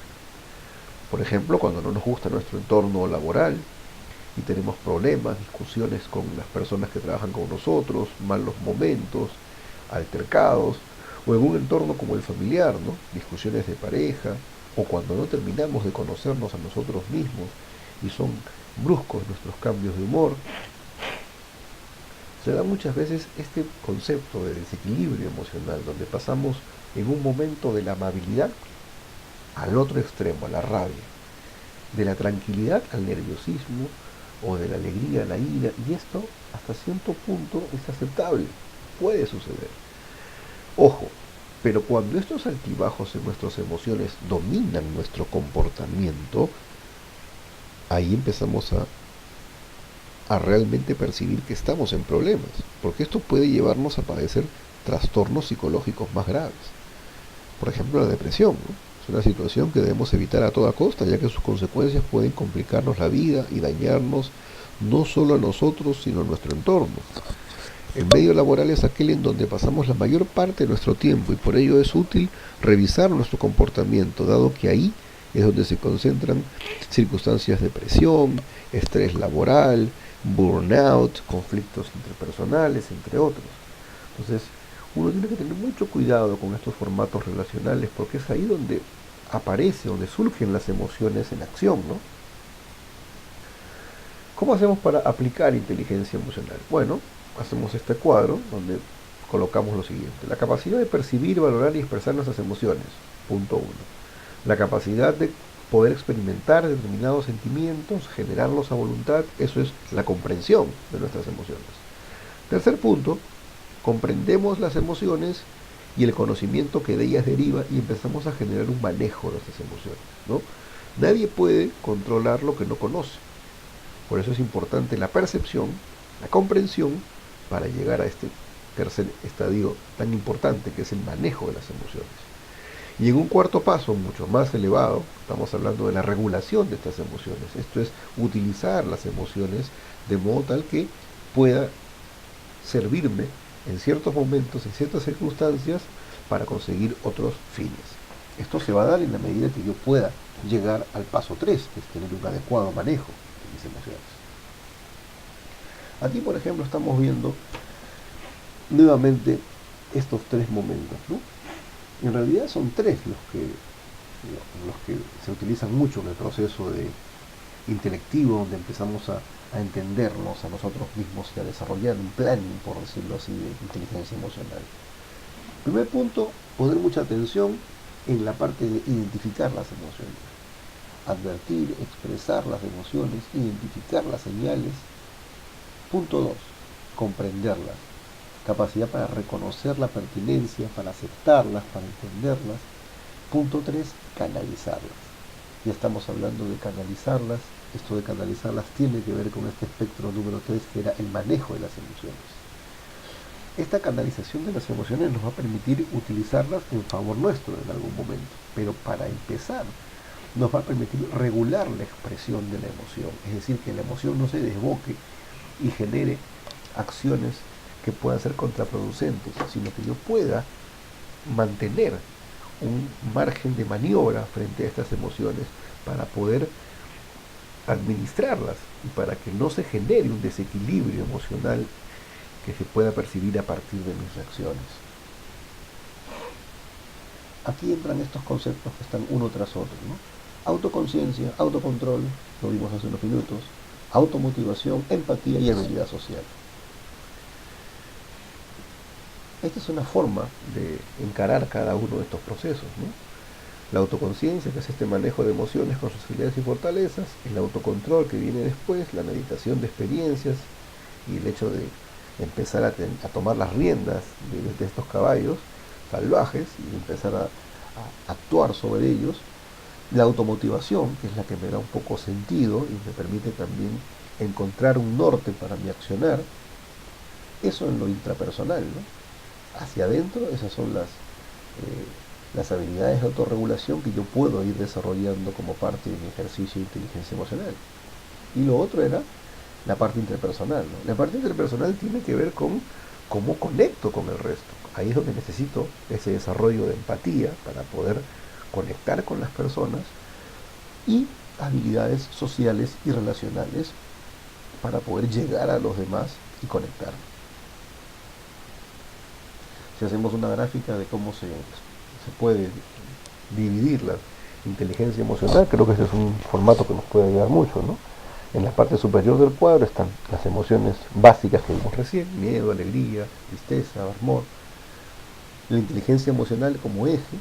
Speaker 1: Por ejemplo, cuando no nos gusta nuestro entorno laboral y tenemos problemas, discusiones con las personas que trabajan con nosotros, malos momentos, altercados, o en un entorno como el familiar, ¿no? Discusiones de pareja, o cuando no terminamos de conocernos a nosotros mismos y son bruscos nuestros cambios de humor, se da muchas veces este concepto de desequilibrio emocional, donde pasamos en un momento de la amabilidad al otro extremo, a la rabia, de la tranquilidad al nerviosismo, o de la alegría a la ira, y esto hasta cierto punto es aceptable, puede suceder. Ojo, pero cuando estos altibajos en nuestras emociones dominan nuestro comportamiento, ahí empezamos a realmente percibir que estamos en problemas, porque esto puede llevarnos a padecer trastornos psicológicos más graves. Por ejemplo, la depresión, ¿no? Es una situación que debemos evitar a toda costa, ya que sus consecuencias pueden complicarnos la vida y dañarnos no solo a nosotros, sino a nuestro entorno. El medio laboral es aquel en donde pasamos la mayor parte de nuestro tiempo y por ello es útil revisar nuestro comportamiento, dado que ahí es donde se concentran circunstancias de presión, estrés laboral, burnout, conflictos interpersonales, entre otros. Entonces, uno tiene que tener mucho cuidado con estos formatos relacionales porque es ahí donde aparece, donde surgen las emociones en acción, ¿no? ¿Cómo hacemos para aplicar inteligencia emocional? Bueno, hacemos este cuadro donde colocamos lo siguiente: la capacidad de percibir, valorar y expresar nuestras emociones, punto uno. La capacidad de poder experimentar determinados sentimientos, generarlos a voluntad, eso es la comprensión de nuestras emociones. Tercer punto, comprendemos las emociones y el conocimiento que de ellas deriva y empezamos a generar un manejo de nuestras emociones, ¿no? Nadie puede controlar lo que no conoce. Por eso es importante la percepción, la comprensión, para llegar a este tercer estadio tan importante que es el manejo de las emociones. Y en un cuarto paso, mucho más elevado, estamos hablando de la regulación de estas emociones. Esto es utilizar las emociones de modo tal que pueda servirme en ciertos momentos, en ciertas circunstancias, para conseguir otros fines. Esto se va a dar en la medida que yo pueda llegar al paso 3, que es tener un adecuado manejo de mis emociones. Aquí, por ejemplo, estamos viendo nuevamente estos tres momentos, ¿no? En realidad son tres los que se utilizan mucho en el proceso de intelectivo, donde empezamos a entendernos a nosotros mismos y a desarrollar un plan, por decirlo así, de inteligencia emocional. Primer punto, poner mucha atención en la parte de identificar las emociones. Advertir, expresar las emociones, identificar las señales. Punto 2, comprenderlas. Capacidad para reconocer la pertinencia, para aceptarlas, para entenderlas. Punto 3, canalizarlas. Ya estamos hablando de canalizarlas. Esto de canalizarlas tiene que ver con este espectro número 3, que era el manejo de las emociones. Esta canalización de las emociones nos va a permitir utilizarlas en favor nuestro en algún momento, pero para empezar nos va a permitir regular la expresión de la emoción, es decir, que la emoción no se desboque y genere acciones que puedan ser contraproducentes, sino que yo pueda mantener un margen de maniobra frente a estas emociones para poder administrarlas y para que no se genere un desequilibrio emocional que se pueda percibir a partir de mis reacciones. Aquí entran estos conceptos que están uno tras otro, ¿no? Autoconciencia, autocontrol, lo vimos hace unos minutos, automotivación, empatía y habilidad social. Esta es una forma de encarar cada uno de estos procesos, ¿no? La autoconciencia, que es este manejo de emociones con sus habilidades y fortalezas, el autocontrol que viene después, la meditación de experiencias y el hecho de empezar a tomar las riendas de estos caballos salvajes y empezar a actuar sobre ellos. La automotivación, que es la que me da un poco sentido y me permite también encontrar un norte para mi accionar. Eso en lo intrapersonal, ¿no? Hacia adentro, esas son las habilidades de autorregulación que yo puedo ir desarrollando como parte de mi ejercicio de inteligencia emocional. Y lo otro era la parte interpersonal, ¿no? La parte interpersonal tiene que ver con cómo conecto con el resto. Ahí es donde necesito ese desarrollo de empatía para poder conectar con las personas y habilidades sociales y relacionales para poder llegar a los demás y conectar. Si hacemos una gráfica de cómo se puede dividir la inteligencia emocional, creo que ese es un formato que nos puede ayudar mucho, ¿no? En la parte superior del cuadro están las emociones básicas que vimos recién: miedo, alegría, tristeza, amor. La inteligencia emocional como eje,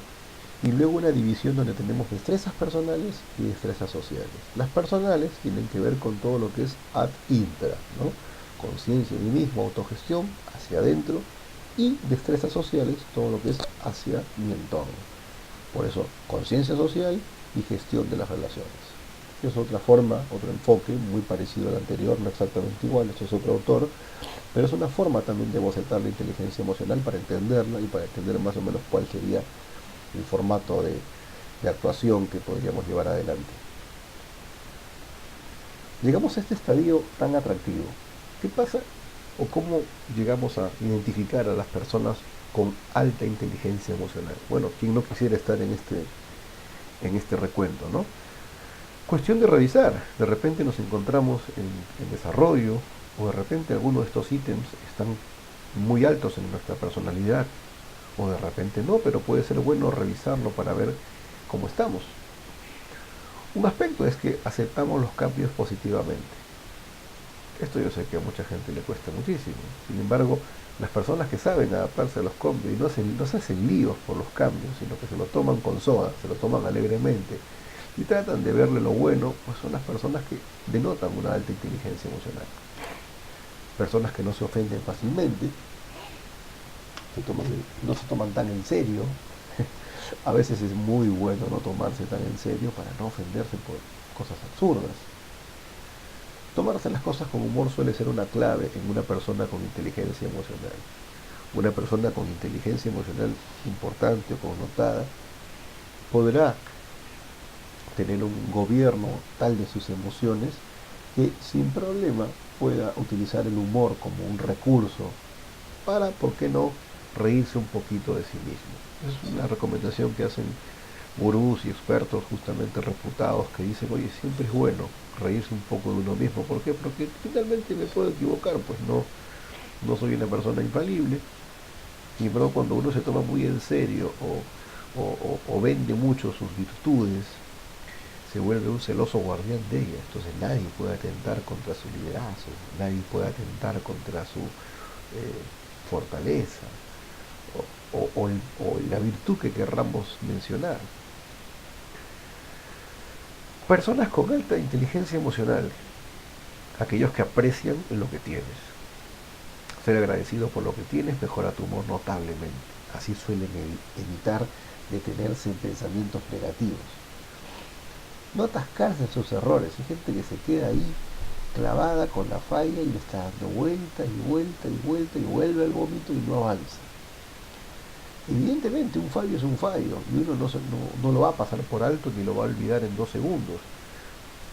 Speaker 1: y luego una división donde tenemos destrezas personales y destrezas sociales. Las personales tienen que ver con todo lo que es ad intra, ¿no? Conciencia de mí mismo, autogestión, hacia adentro, y destrezas sociales, todo lo que es hacia mi entorno. Por eso, conciencia social y gestión de las relaciones. Es otra forma, otro enfoque muy parecido al anterior, no exactamente igual, esto es otro autor, pero es una forma también de bocetar la inteligencia emocional para entenderla y para entender más o menos cuál sería el formato de actuación que podríamos llevar adelante. Llegamos a este estadio tan atractivo. ¿Qué pasa o cómo llegamos a identificar a las personas con alta inteligencia emocional? Bueno, ¿quién no quisiera estar en este recuento, ¿no? Cuestión de revisar. De repente nos encontramos en desarrollo, o de repente algunos de estos ítems están muy altos en nuestra personalidad, o de repente no, pero puede ser bueno revisarlo para ver cómo estamos. Un aspecto es que aceptamos los cambios positivamente. Esto yo sé que a mucha gente le cuesta muchísimo. Sin embargo, las personas que saben adaptarse a los cambios y no se hacen líos por los cambios, sino que se lo toman con soda, se lo toman alegremente y tratan de verle lo bueno, pues son las personas que denotan una alta inteligencia emocional. Personas que no se ofenden fácilmente, no se toman tan en serio. A veces es muy bueno no tomarse tan en serio para no ofenderse por cosas absurdas. Tomarse las cosas con humor suele ser una clave en una persona con inteligencia emocional. Una persona con inteligencia emocional importante o connotada podrá tener un gobierno tal de sus emociones que sin problema pueda utilizar el humor como un recurso para, ¿por qué no?, reírse un poquito de sí mismo. Es una recomendación que hacen gurús y expertos justamente reputados que dicen: oye, siempre es bueno reírse un poco de uno mismo. ¿Por qué? Porque finalmente me puedo equivocar, pues no soy una persona infalible. Y pero cuando uno se toma muy en serio o vende mucho sus virtudes, se vuelve un celoso guardián de ellas. Entonces nadie puede atentar contra su liderazgo, nadie puede atentar contra su fortaleza o la virtud que querramos mencionar. Personas con alta inteligencia emocional, aquellos que aprecian lo que tienes. Ser agradecido por lo que tienes mejora tu humor notablemente. Así suelen evitar detenerse en pensamientos negativos. No atascarse en sus errores. Hay gente que se queda ahí clavada con la falla y le está dando vuelta y vuelta y vuelta y vuelve al vómito y no avanza. Evidentemente un fallo es un fallo y uno no lo va a pasar por alto ni lo va a olvidar en 2 segundos.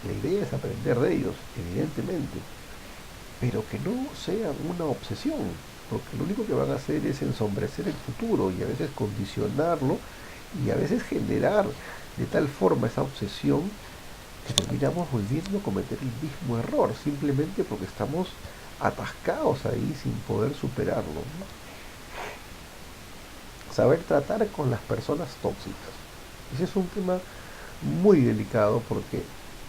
Speaker 1: La idea es aprender de ellos, evidentemente, pero que no sea una obsesión, porque lo único que van a hacer es ensombrecer el futuro y a veces condicionarlo y a veces generar de tal forma esa obsesión que terminamos volviendo a cometer el mismo error, simplemente porque estamos atascados ahí sin poder superarlo, ¿no? saber tratar con las personas tóxicas. Ese es un tema muy delicado porque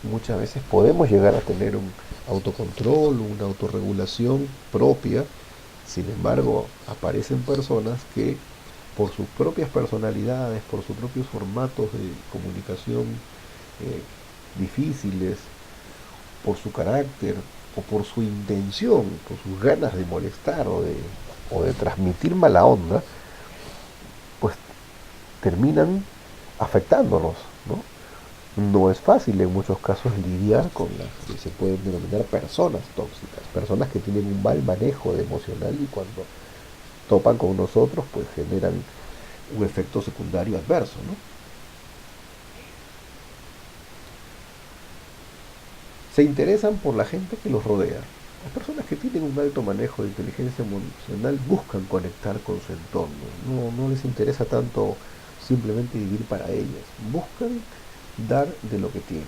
Speaker 1: muchas veces podemos llegar a tener un autocontrol, una autorregulación propia. Sin embargo, aparecen personas que por sus propias personalidades, por sus propios formatos de comunicación eh, difíciles, por su carácter o por su intención, por sus ganas de molestar o de transmitir mala onda, pues terminan afectándonos, ¿no? No es fácil en muchos casos lidiar con las que se pueden denominar personas tóxicas, personas que tienen un mal manejo de emocional y cuando topan con nosotros pues generan un efecto secundario adverso, ¿no? Se interesan por la gente que los rodea. Las personas que tienen un alto manejo de inteligencia emocional buscan conectar con su entorno. No les interesa tanto simplemente vivir para ellas. Buscan dar de lo que tienen.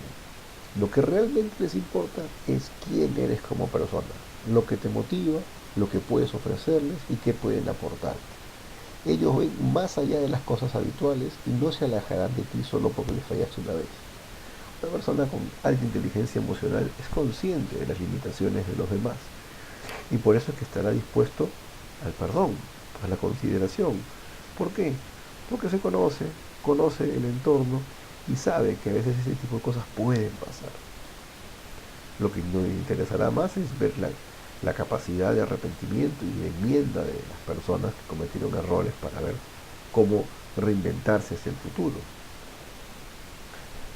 Speaker 1: Lo que realmente les importa es quién eres como persona, lo que te motiva, lo que puedes ofrecerles y qué pueden aportar. Ellos ven más allá de las cosas habituales y no se alejarán de ti solo porque les fallaste una vez. Una persona con alta inteligencia emocional es consciente de las limitaciones de los demás y por eso es que estará dispuesto al perdón, a la consideración. ¿Por qué? Porque se conoce el entorno y sabe que a veces ese tipo de cosas pueden pasar. Lo que nos interesará más es ver la capacidad de arrepentimiento y de enmienda de las personas que cometieron errores para ver cómo reinventarse hacia el futuro.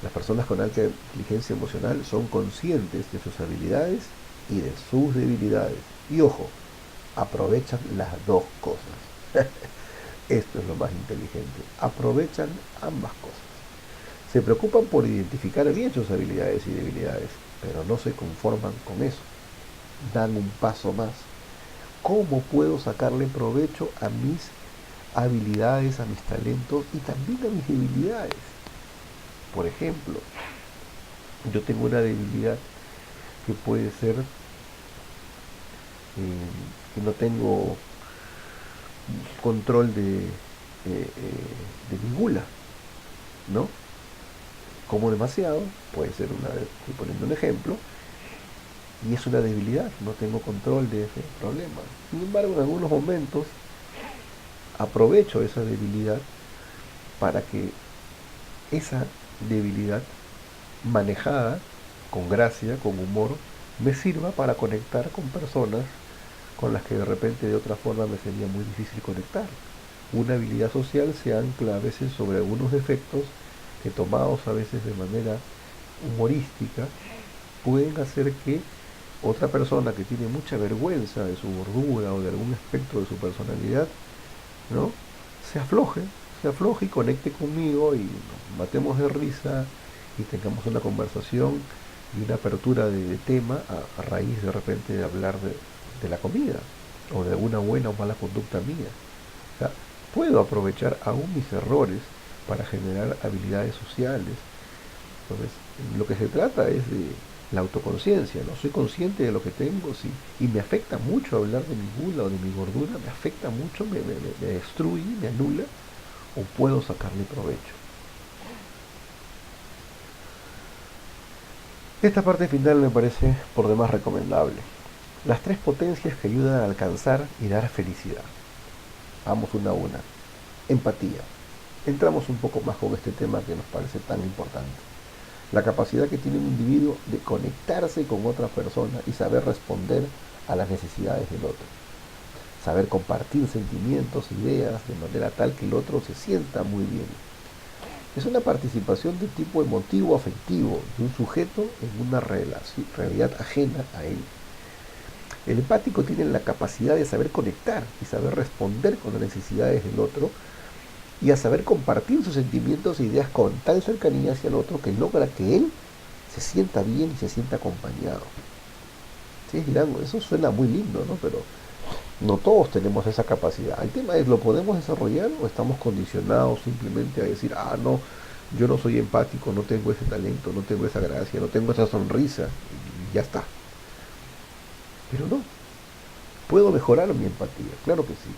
Speaker 1: Las personas con alta inteligencia emocional son conscientes de sus habilidades y de sus debilidades. Y ojo, aprovechan las dos cosas. Esto es lo más inteligente. Aprovechan ambas cosas. Se preocupan por identificar bien sus habilidades y debilidades, pero no se conforman con eso. Dan un paso más. ¿Cómo puedo sacarle provecho a mis habilidades, a mis talentos y también a mis debilidades? Por ejemplo, yo tengo una debilidad que puede ser que no tengo control de mi gula, ¿no? Como demasiado, puede ser estoy poniendo un ejemplo, y es una debilidad, no tengo control de ese problema. Sin embargo, en algunos momentos aprovecho esa debilidad para que esa debilidad manejada con gracia, con humor, me sirva para conectar con personas con las que de repente de otra forma me sería muy difícil conectar. Una habilidad social se ancla a veces sobre algunos defectos que tomados a veces de manera humorística pueden hacer que otra persona que tiene mucha vergüenza de su gordura o de algún aspecto de su personalidad, ¿no? Se afloje y conecte conmigo y nos matemos de risa y tengamos una conversación y una apertura de tema a raíz de repente de hablar de la comida o de alguna buena o mala conducta mía. O sea, puedo aprovechar aún mis errores para generar habilidades sociales. Entonces, lo que se trata es de la autoconciencia, ¿no? Soy consciente de lo que tengo, sí, y me afecta mucho hablar de mi gula o de mi gordura, me afecta mucho, me destruye, me anula, o puedo sacarle provecho. Esta parte final me parece por demás recomendable. Las tres potencias que ayudan a alcanzar y dar felicidad. Vamos una a una. Empatía. Entramos un poco más con este tema que nos parece tan importante. La capacidad que tiene un individuo de conectarse con otra persona y saber responder a las necesidades del otro. Saber compartir sentimientos, ideas, de manera tal que el otro se sienta muy bien. Es una participación de tipo emotivo afectivo de un sujeto en una realidad ajena a él. El empático tiene la capacidad de saber conectar y saber responder con las necesidades del otro y a saber compartir sus sentimientos e ideas con tal cercanía hacia el otro que logra que él se sienta bien y se sienta acompañado. Sí, dirán, eso suena muy lindo, ¿no? Pero no todos tenemos esa capacidad. El tema es, ¿lo podemos desarrollar o estamos condicionados simplemente a decir, ah, no, yo no soy empático, no tengo ese talento, no tengo esa gracia, no tengo esa sonrisa, y ya está? Pero no, puedo mejorar mi empatía, claro que sí.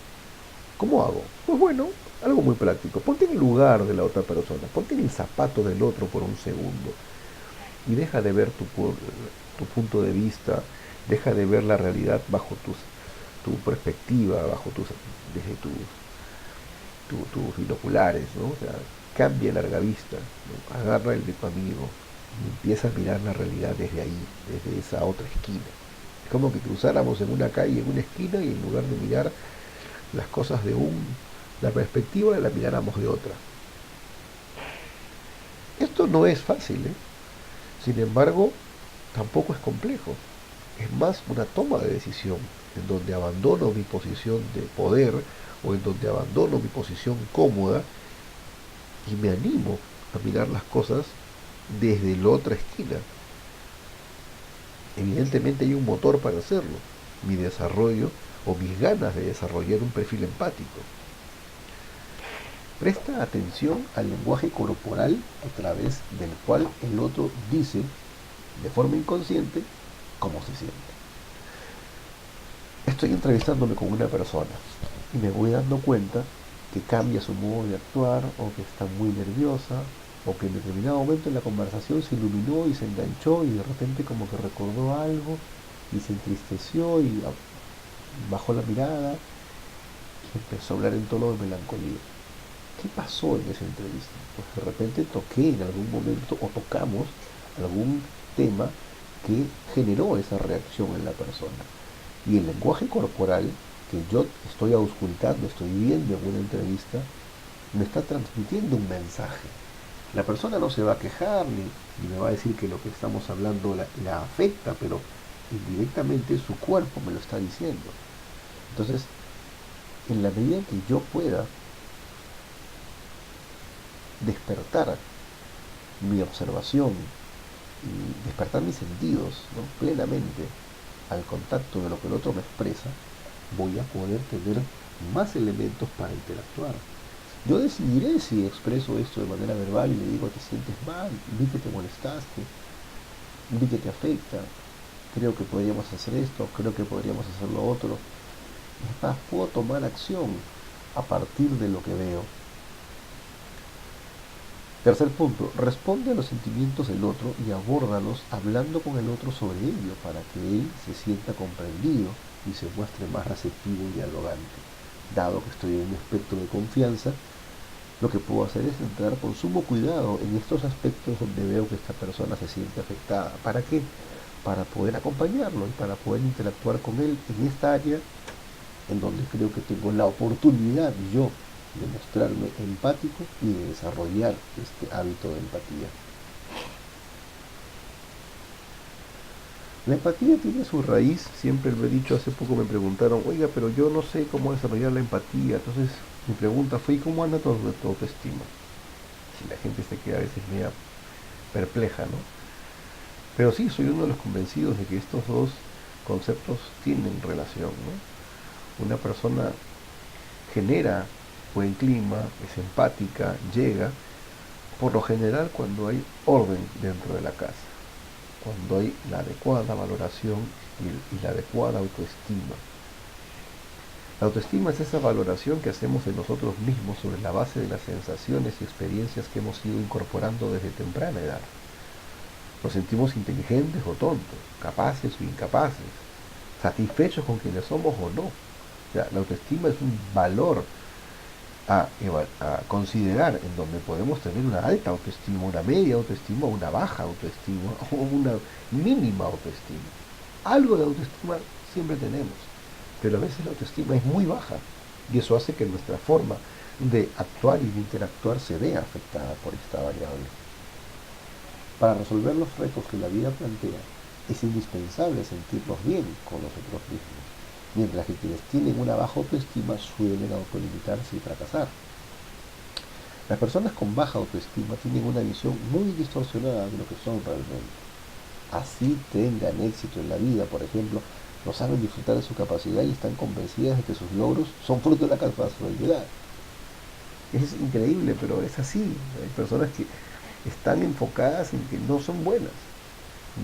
Speaker 2: ¿Cómo hago? Pues bueno, algo muy práctico. Ponte en el lugar de la otra persona, ponte en el zapato del otro por un segundo y deja de ver tu punto de vista, deja de ver la realidad bajo tu perspectiva, desde tus binoculares, ¿no? O sea, cambia larga vista, ¿no? Agarra el de tu amigo y empieza a mirar la realidad desde ahí, desde esa otra esquina. Es como que cruzáramos en una calle, en una esquina, y en lugar de mirar las cosas la perspectiva, la miráramos de otra. Esto no es fácil, ¿eh? Sin embargo, tampoco es complejo. Es más una toma de decisión en donde abandono mi posición de poder o en donde abandono mi posición cómoda y me animo a mirar las cosas desde la otra esquina. Evidentemente hay un motor para hacerlo, mi desarrollo o mis ganas de desarrollar un perfil empático.
Speaker 1: Presta atención al lenguaje corporal a través del cual el otro dice, de forma inconsciente, cómo se siente. Estoy entrevistándome con una persona y me voy dando cuenta que cambia su modo de actuar o que está muy nerviosa o que en determinado momento en la conversación se iluminó y se enganchó y de repente como que recordó algo y se entristeció y bajó la mirada y empezó a hablar en tono de melancolía. ¿Qué pasó en esa entrevista? Pues de repente toqué en algún momento o tocamos algún tema que generó esa reacción en la persona. Y el lenguaje corporal que yo estoy auscultando, estoy viendo en una entrevista, me está transmitiendo un mensaje. La persona no se va a quejar ni me va a decir que lo que estamos hablando la afecta, pero indirectamente su cuerpo me lo está diciendo. Entonces, en la medida que yo pueda despertar mi observación y despertar mis sentidos, ¿no?, plenamente al contacto de lo que el otro me expresa, voy a poder tener más elementos para interactuar. Yo decidiré si expreso esto de manera verbal y le digo te sientes mal, vi que te molestaste, vi que te afecta, creo que podríamos hacer esto, creo que podríamos hacer lo otro. Es más, puedo tomar acción a partir de lo que veo. Tercer punto, responde a los sentimientos del otro y abórdalos hablando con el otro sobre ello para que él se sienta comprendido y se muestre más receptivo y dialogante. Dado que estoy en un espectro de confianza, lo que puedo hacer es entrar con sumo cuidado en estos aspectos donde veo que esta persona se siente afectada. ¿Para qué? Para poder acompañarlo y para poder interactuar con él en esta área en donde creo que tengo la oportunidad yo de mostrarme empático y de desarrollar este hábito de empatía. La empatía tiene su raíz, siempre lo he dicho, hace poco me preguntaron, oiga, pero yo no sé cómo desarrollar la empatía. Entonces mi pregunta fue, ¿y cómo anda tu autoestima? Y la gente se queda a veces media perpleja, ¿no? Pero sí, soy uno de los convencidos de que estos dos conceptos tienen relación, ¿no? Una persona genera buen clima, es empática, llega, por lo general cuando hay orden dentro de la casa, cuando hay la adecuada valoración y la adecuada autoestima. La autoestima es esa valoración que hacemos de nosotros mismos sobre la base de las sensaciones y experiencias que hemos ido incorporando desde temprana edad. Nos sentimos inteligentes o tontos, capaces o incapaces, satisfechos con quienes somos o no. O sea, la autoestima es un valor a considerar en donde podemos tener una alta autoestima, una media autoestima, una baja autoestima o una mínima autoestima. Algo de autoestima siempre tenemos, pero a veces la autoestima es muy baja y eso hace que nuestra forma de actuar y de interactuar se vea afectada por esta variable. Para resolver los retos que la vida plantea, es indispensable sentirnos bien con nosotros mismos, mientras que quienes tienen una baja autoestima suelen autolimitarse y fracasar. Las personas con baja autoestima tienen una visión muy distorsionada de lo que son realmente. Así tengan éxito en la vida, por ejemplo, no saben disfrutar de su capacidad y están convencidas de que sus logros son fruto de la casualidad. Es increíble, pero es así. Hay personas que están enfocadas en que no son buenas,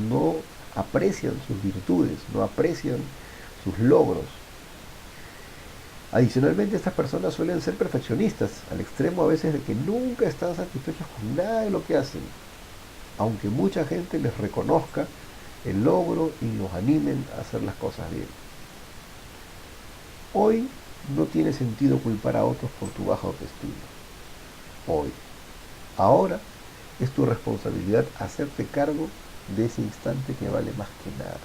Speaker 1: no aprecian sus virtudes, no aprecian sus logros.
Speaker 2: Adicionalmente, estas personas suelen ser perfeccionistas, al extremo a veces de que nunca están satisfechos con nada de lo que hacen, aunque mucha gente les reconozca el logro y los animen a hacer las cosas bien. Hoy no tiene sentido culpar a otros por tu baja autoestima. Hoy. Ahora es tu responsabilidad hacerte cargo de ese instante que vale más que nada.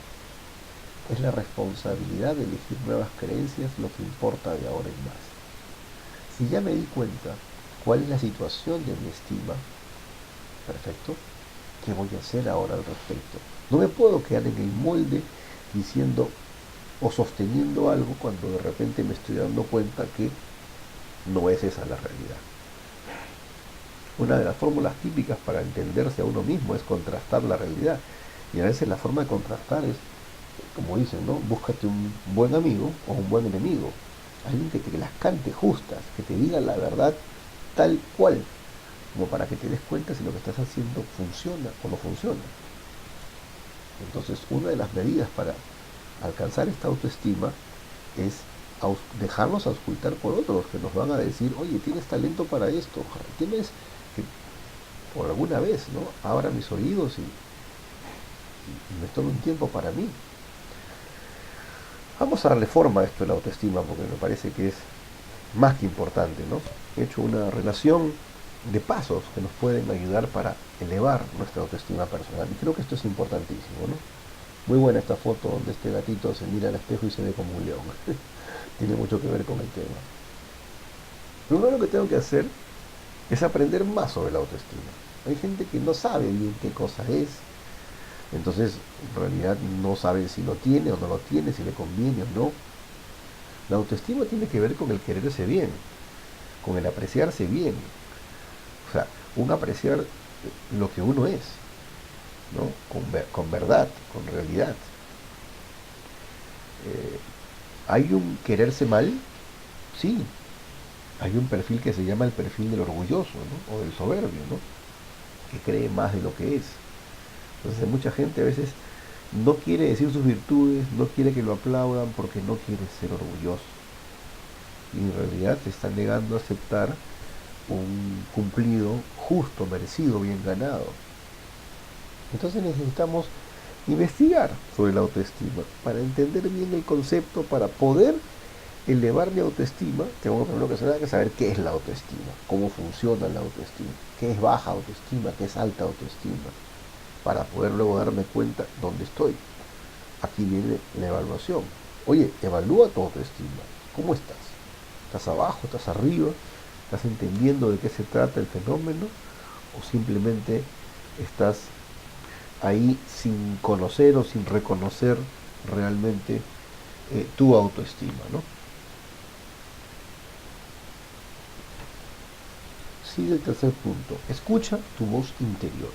Speaker 2: Es la responsabilidad de elegir nuevas creencias lo que importa de ahora en más. Si ya me di cuenta cuál es la situación de mi estima, perfecto, ¿qué voy a hacer ahora al respecto? No me puedo quedar en el molde diciendo o sosteniendo algo cuando de repente me estoy dando cuenta que no es esa la realidad. Una de las fórmulas típicas para entenderse a uno mismo es contrastar la realidad. Y a veces la forma de contrastar es, como dicen, ¿no? Búscate un buen amigo o un buen enemigo. Alguien que te las cante justas, que te diga la verdad tal cual, como para que te des cuenta si lo que estás haciendo funciona o no funciona. Entonces, una de las medidas para alcanzar esta autoestima es dejarnos auscultar por otros que nos van a decir, oye, tienes talento para esto, tienes que, por alguna vez, ¿no? Abra mis oídos y me tome un tiempo para mí. Vamos a darle forma a esto de la autoestima porque me parece que es más que importante, ¿no? He hecho una relación de pasos que nos pueden ayudar para elevar nuestra autoestima personal y creo que esto es importantísimo, ¿no? Muy buena esta foto donde este gatito se mira al espejo y se ve como un león. Tiene mucho que ver con el tema. Lo primero que tengo que hacer es aprender más sobre la autoestima. Hay gente que no sabe bien qué cosa es, entonces en realidad no sabe si lo tiene o no lo tiene, si le conviene o no. La autoestima tiene que ver con el quererse bien, con el apreciarse bien. O sea, un apreciar lo que uno es, ¿no? Con verdad, con realidad. ¿Hay un quererse mal? Sí. Hay un perfil que se llama el perfil del orgulloso, ¿no? O del soberbio, ¿no? Que cree más de lo que es. Entonces mucha gente a veces no quiere decir sus virtudes, no quiere que lo aplaudan porque no quiere ser orgulloso. Y en realidad se está negando a aceptar un cumplido justo, merecido, bien ganado. Entonces necesitamos investigar sobre la autoestima para entender bien el concepto, para poder elevar mi autoestima. Tengo primero que saber qué es la autoestima, cómo funciona la autoestima, qué es baja autoestima, qué es alta autoestima, para poder luego darme cuenta dónde estoy. Aquí viene la evaluación. Oye, evalúa tu autoestima. ¿Cómo estás? ¿Estás abajo? ¿Estás arriba? ¿Estás entendiendo de qué se trata el fenómeno? ¿O simplemente estás ahí sin conocer o sin reconocer realmente tu autoestima, ¿no? Sigue el tercer punto. Escucha tu voz interior.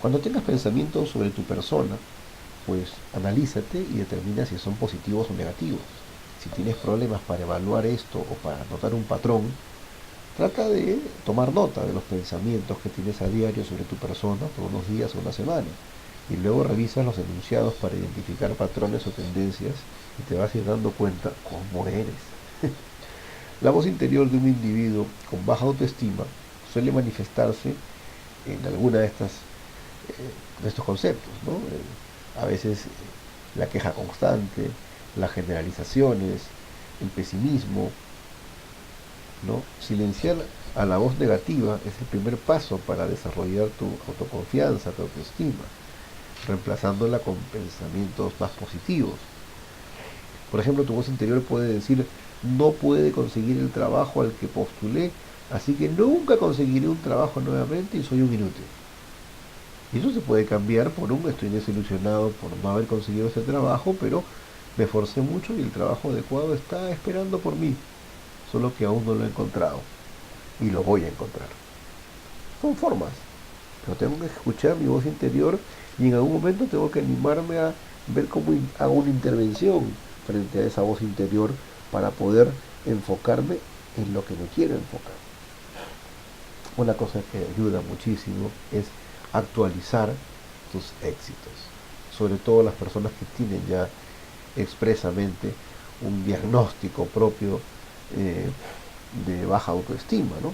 Speaker 2: Cuando tengas pensamientos sobre tu persona, pues analízate y determina si son positivos o negativos. Si tienes problemas para evaluar esto o para notar un patrón, trata de tomar nota de los pensamientos que tienes a diario sobre tu persona por unos días o una semana. Y luego revisas los enunciados para identificar patrones o tendencias y te vas a ir dando cuenta cómo eres. La voz interior de un individuo con baja autoestima suele manifestarse en alguna de estos conceptos, ¿no? A veces la queja constante, las generalizaciones, el pesimismo, ¿no? Silenciar a la voz negativa es el primer paso para desarrollar tu autoconfianza, tu autoestima, reemplazándola con pensamientos más positivos. Por ejemplo, tu voz interior puede decir, no puede conseguir el trabajo al que postulé, así que nunca conseguiré un trabajo nuevamente y soy un inútil. Y eso se puede cambiar por un estoy desilusionado por no haber conseguido ese trabajo, pero me esforcé mucho y el trabajo adecuado está esperando por mí, solo que aún no lo he encontrado y lo voy a encontrar. Son formas, pero tengo que escuchar mi voz interior y en algún momento tengo que animarme a ver cómo hago una intervención frente a esa voz interior para poder enfocarme en lo que me quiero enfocar. Una cosa que ayuda muchísimo es actualizar tus éxitos, sobre todo las personas que tienen ya expresamente un diagnóstico propio de baja autoestima, ¿no?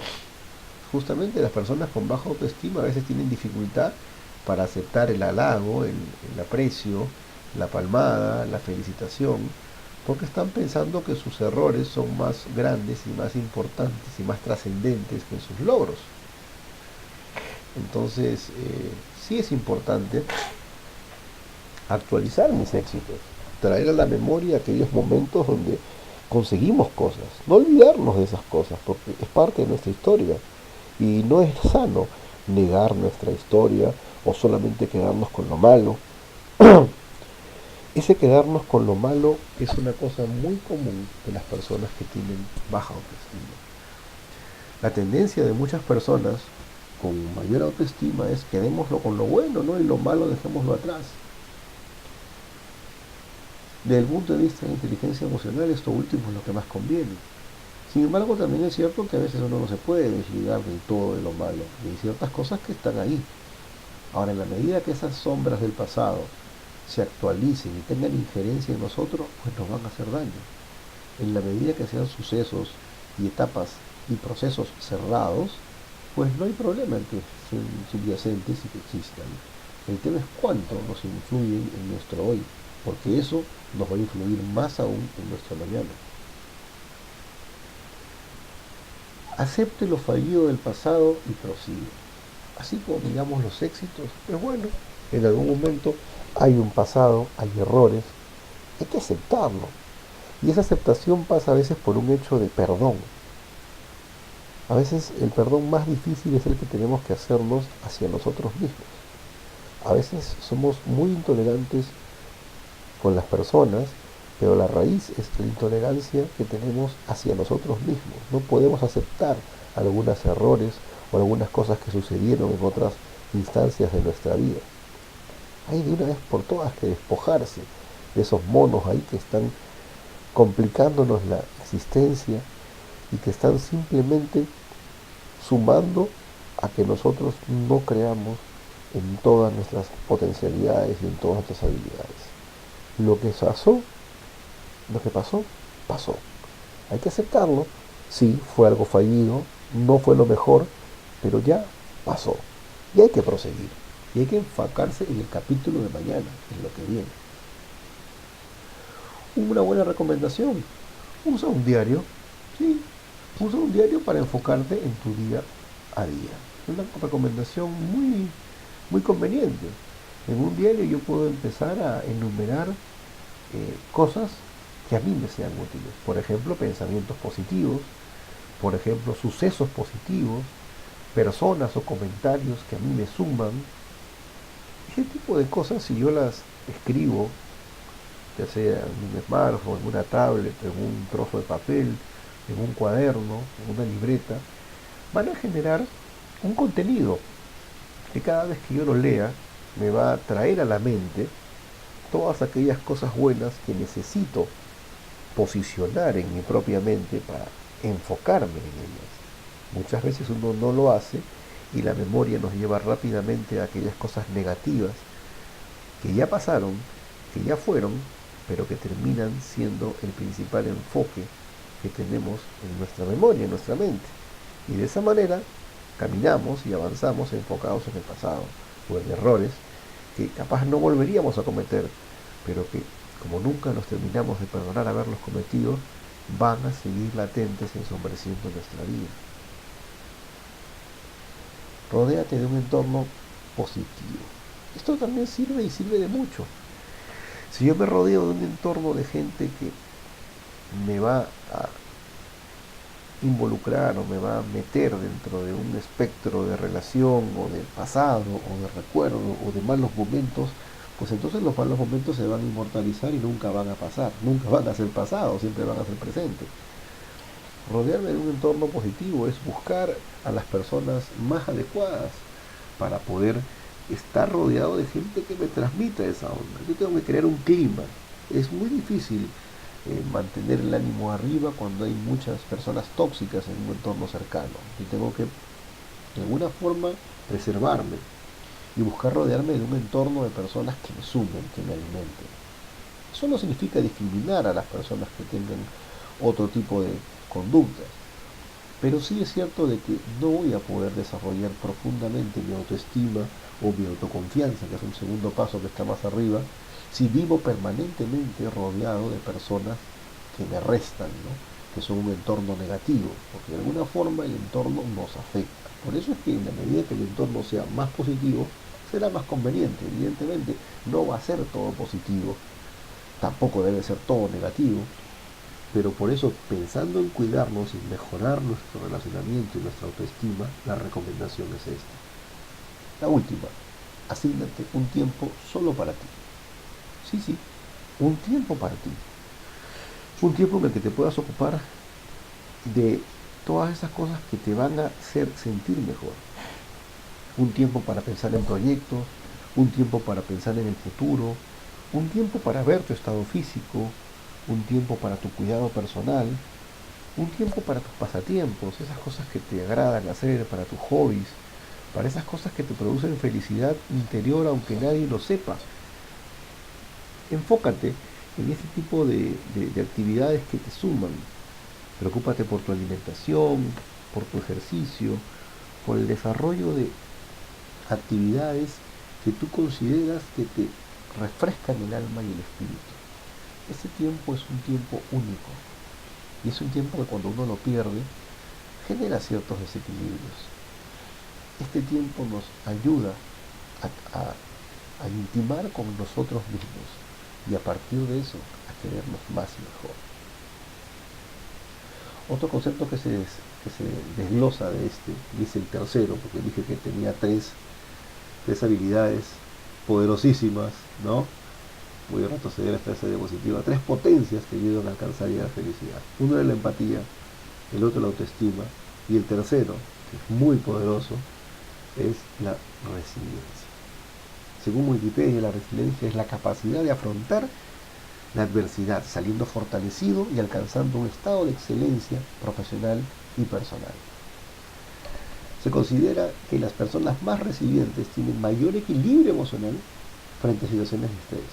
Speaker 2: Justamente las personas con baja autoestima a veces tienen dificultad para aceptar el halago, el aprecio, la palmada, la felicitación, porque están pensando que sus errores son más grandes y más importantes y más trascendentes que sus logros. Entonces, sí es importante actualizar mis éxitos, traer a la memoria aquellos momentos donde conseguimos cosas, no olvidarnos de esas cosas, porque es parte de nuestra historia. Y no es sano negar nuestra historia o solamente quedarnos con lo malo. Ese quedarnos con lo malo es una cosa muy común de las personas que tienen baja autoestima. La tendencia de muchas personas con mayor autoestima es quedémoslo con lo bueno, ¿no? Y lo malo dejémoslo atrás. Desde el punto de vista de inteligencia emocional, esto último es lo que más conviene. Sin embargo, también es cierto que a veces uno no se puede desligar del todo de lo malo. Y hay ciertas cosas que están ahí. Ahora, en la medida que esas sombras del pasado se actualicen y tengan injerencia en nosotros, pues nos van a hacer daño. En la medida que sean sucesos y etapas y procesos cerrados, pues no hay problema en que sean subyacentes y que existan. El tema es cuánto nos influyen en nuestro hoy, porque eso nos va a influir más aún en nuestro mañana. Acepte lo fallido del pasado y prosigue. Así como miramos los éxitos, pues bueno, en algún momento hay un pasado, hay errores, hay que aceptarlo. Y esa aceptación pasa a veces por un hecho de perdón. A veces el perdón más difícil es el que tenemos que hacernos hacia nosotros mismos. A veces somos muy intolerantes con las personas, pero la raíz es la intolerancia que tenemos hacia nosotros mismos. No podemos aceptar algunos errores o algunas cosas que sucedieron en otras instancias de nuestra vida. Hay de una vez por todas que despojarse de esos monos ahí que están complicándonos la existencia y que están simplemente sumando a que nosotros no creamos en todas nuestras potencialidades y en todas nuestras habilidades. Lo que pasó, lo que pasó, pasó. Hay que aceptarlo. Sí, fue algo fallido, no fue lo mejor, pero ya pasó. Y hay que proseguir. Y hay que enfocarse en el capítulo de mañana, en lo que viene. Una buena recomendación. Usa un diario. Sí, usa un diario para enfocarte en tu día a día. Es una recomendación muy conveniente. En un diario yo puedo empezar a enumerar cosas que a mí me sean útiles. Por ejemplo, pensamientos positivos, por ejemplo, sucesos positivos, personas o comentarios que a mí me suman. Ese tipo de cosas, si yo las escribo, ya sea en un smartphone, en una tablet, en un trozo de papel, en un cuaderno, en una libreta, van a generar un contenido que cada vez que yo lo lea me va a traer a la mente todas aquellas cosas buenas que necesito posicionar en mi propia mente para enfocarme en ellas. Muchas veces uno no lo hace y la memoria nos lleva rápidamente a aquellas cosas negativas que ya pasaron, que ya fueron, pero que terminan siendo el principal enfoque que tenemos en nuestra memoria, en nuestra mente. Y de esa manera caminamos y avanzamos enfocados en el pasado o en errores que capaz no volveríamos a cometer, pero que como nunca nos terminamos de perdonar haberlos cometido, van a seguir latentes ensombreciendo nuestra vida. Rodéate de un entorno positivo. Esto también sirve y sirve de mucho. Si yo me rodeo de un entorno de gente que me va a involucrar o me va a meter dentro de un espectro de relación o de pasado o de recuerdo o de malos momentos, pues entonces los malos momentos se van a inmortalizar y nunca van a pasar, nunca van a ser pasados, siempre van a ser presentes. Rodearme de un entorno positivo es buscar a las personas más adecuadas para poder estar rodeado de gente que me transmita esa onda. Yo tengo que crear un clima. Es muy difícil mantener el ánimo arriba cuando hay muchas personas tóxicas en un entorno cercano. Yo tengo que, de alguna forma, preservarme y buscar rodearme de un entorno de personas que me sumen, que me alimenten. Es
Speaker 1: Eso no significa discriminar a las personas que tengan otro tipo de conductas, pero sí es cierto de que no voy a poder desarrollar profundamente mi autoestima o mi autoconfianza, que es un segundo paso que está más arriba, si vivo permanentemente rodeado de personas que me restan, ¿no? Que son un entorno negativo, porque de alguna forma el entorno nos afecta. Por eso es que en la medida que el entorno sea más positivo, será más conveniente. Evidentemente no va a ser todo positivo, tampoco debe ser todo negativo, pero por eso, pensando en cuidarnos y mejorar nuestro relacionamiento y nuestra autoestima, la recomendación es esta. La última, asígnate un tiempo solo para ti. Sí, sí, un tiempo para ti. Un tiempo en el que te puedas ocupar de todas esas cosas que te van a hacer sentir mejor. Un tiempo para pensar en proyectos, un tiempo para pensar en el futuro, un tiempo para ver tu estado físico, un tiempo para tu cuidado personal, un tiempo para tus pasatiempos, esas cosas que te agradan hacer, para tus hobbies, para esas cosas que te producen felicidad interior aunque nadie lo sepa. Enfócate en ese tipo de actividades que te suman. Preocúpate por tu alimentación, por tu ejercicio, por el desarrollo de actividades que tú consideras que te refrescan el alma y el espíritu. Ese tiempo es un tiempo único y es un tiempo que cuando uno lo pierde genera ciertos desequilibrios. Este tiempo nos ayuda a intimar con nosotros mismos y a partir de eso a querernos más y mejor. Otro concepto que se desglosa de este, y es el tercero, porque dije que tenía tres habilidades poderosísimas, ¿no? Voy a retroceder hasta esa diapositiva. Tres potencias que ayudan a alcanzar y a la felicidad. Uno es la empatía, el otro la autoestima, y el tercero, que es muy poderoso, es la resiliencia. Según Wikipedia, la resiliencia es la capacidad de afrontar la adversidad, saliendo fortalecido y alcanzando un estado de excelencia profesional y personal. Se considera que las personas más resilientes tienen mayor equilibrio emocional frente a situaciones de estrés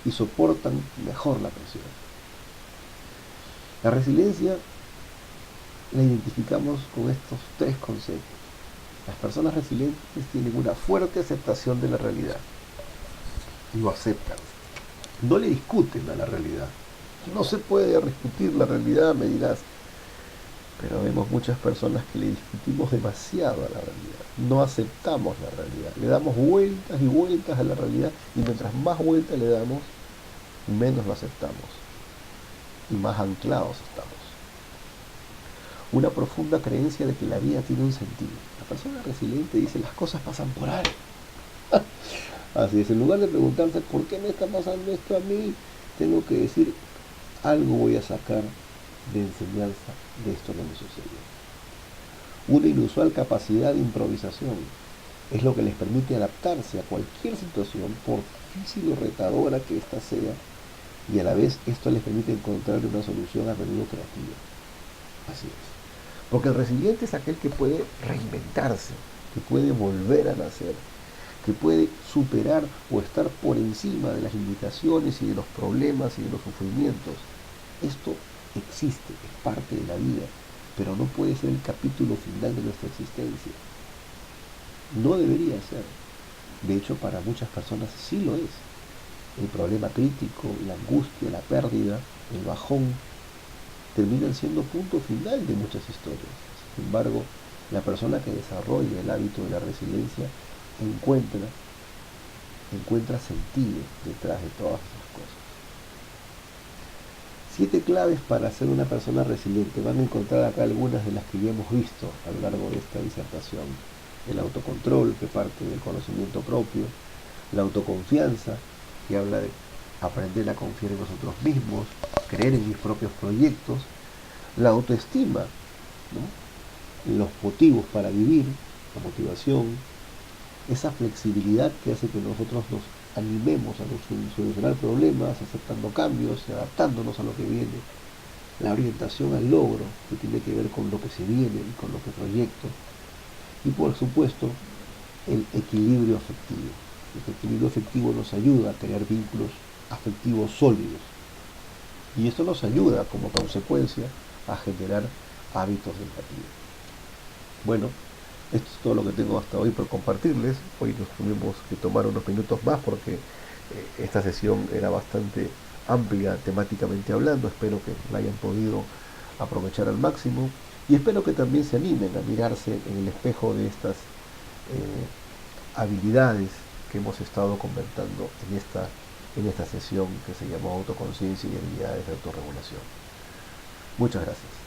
Speaker 1: y soportan mejor la presión. La resiliencia la identificamos con estos tres conceptos. Las personas resilientes tienen una fuerte aceptación de la realidad. Lo aceptan. No le discuten a la realidad. No se puede discutir la realidad, me dirás. Pero vemos muchas personas que le discutimos demasiado a la realidad. No aceptamos la realidad. Le damos vueltas y vueltas a la realidad y mientras más vueltas le damos, menos lo aceptamos y más anclados estamos. Una profunda creencia de que la vida tiene un sentido. La persona resiliente dice, las cosas pasan por algo. Así es, en lugar de preguntarse, ¿por qué me está pasando esto a mí? Tengo que decir, algo voy a sacar de enseñanza de esto que me sucedió. Una inusual capacidad de improvisación es lo que les permite adaptarse a cualquier situación, por difícil o retadora que ésta sea, y a la vez esto les permite encontrar una solución a menudo creativa. Así es. Porque el resiliente es aquel que puede reinventarse, que puede volver a nacer, que puede superar o estar por encima de las limitaciones y de los problemas y de los sufrimientos. Esto existe, es parte de la vida, pero no puede ser el capítulo final de nuestra existencia. No debería ser. De hecho, para muchas personas sí lo es. El problema crítico, la angustia, la pérdida, el bajón, terminan siendo punto final de muchas historias. Sin embargo, la persona que desarrolla el hábito de la resiliencia encuentra sentido detrás de todas esas cosas. 7 claves para ser una persona resiliente. Van a encontrar acá algunas de las que ya hemos visto a lo largo de esta disertación. El autocontrol, que parte del conocimiento propio. La autoconfianza, que habla de aprender a confiar en nosotros mismos, creer en mis propios proyectos. La autoestima, ¿no? Los motivos para vivir, la motivación, esa flexibilidad que hace que nosotros nos animemos a solucionar problemas, aceptando cambios y adaptándonos a lo que viene. La orientación al logro, que tiene que ver con lo que se viene y con lo que proyecto. Y por supuesto, el equilibrio afectivo. El equilibrio afectivo nos ayuda a crear vínculos afectivos sólidos. Y esto nos ayuda como consecuencia a generar hábitos de empatía. Bueno, esto es todo lo que tengo hasta hoy por compartirles. Hoy nos tuvimos que tomar unos minutos más porque esta sesión era bastante amplia temáticamente hablando. Espero que la hayan podido aprovechar al máximo y espero que también se animen a mirarse en el espejo de estas habilidades que hemos estado comentando en esta sesión que se llamó autoconciencia y habilidades de autorregulación. Muchas gracias.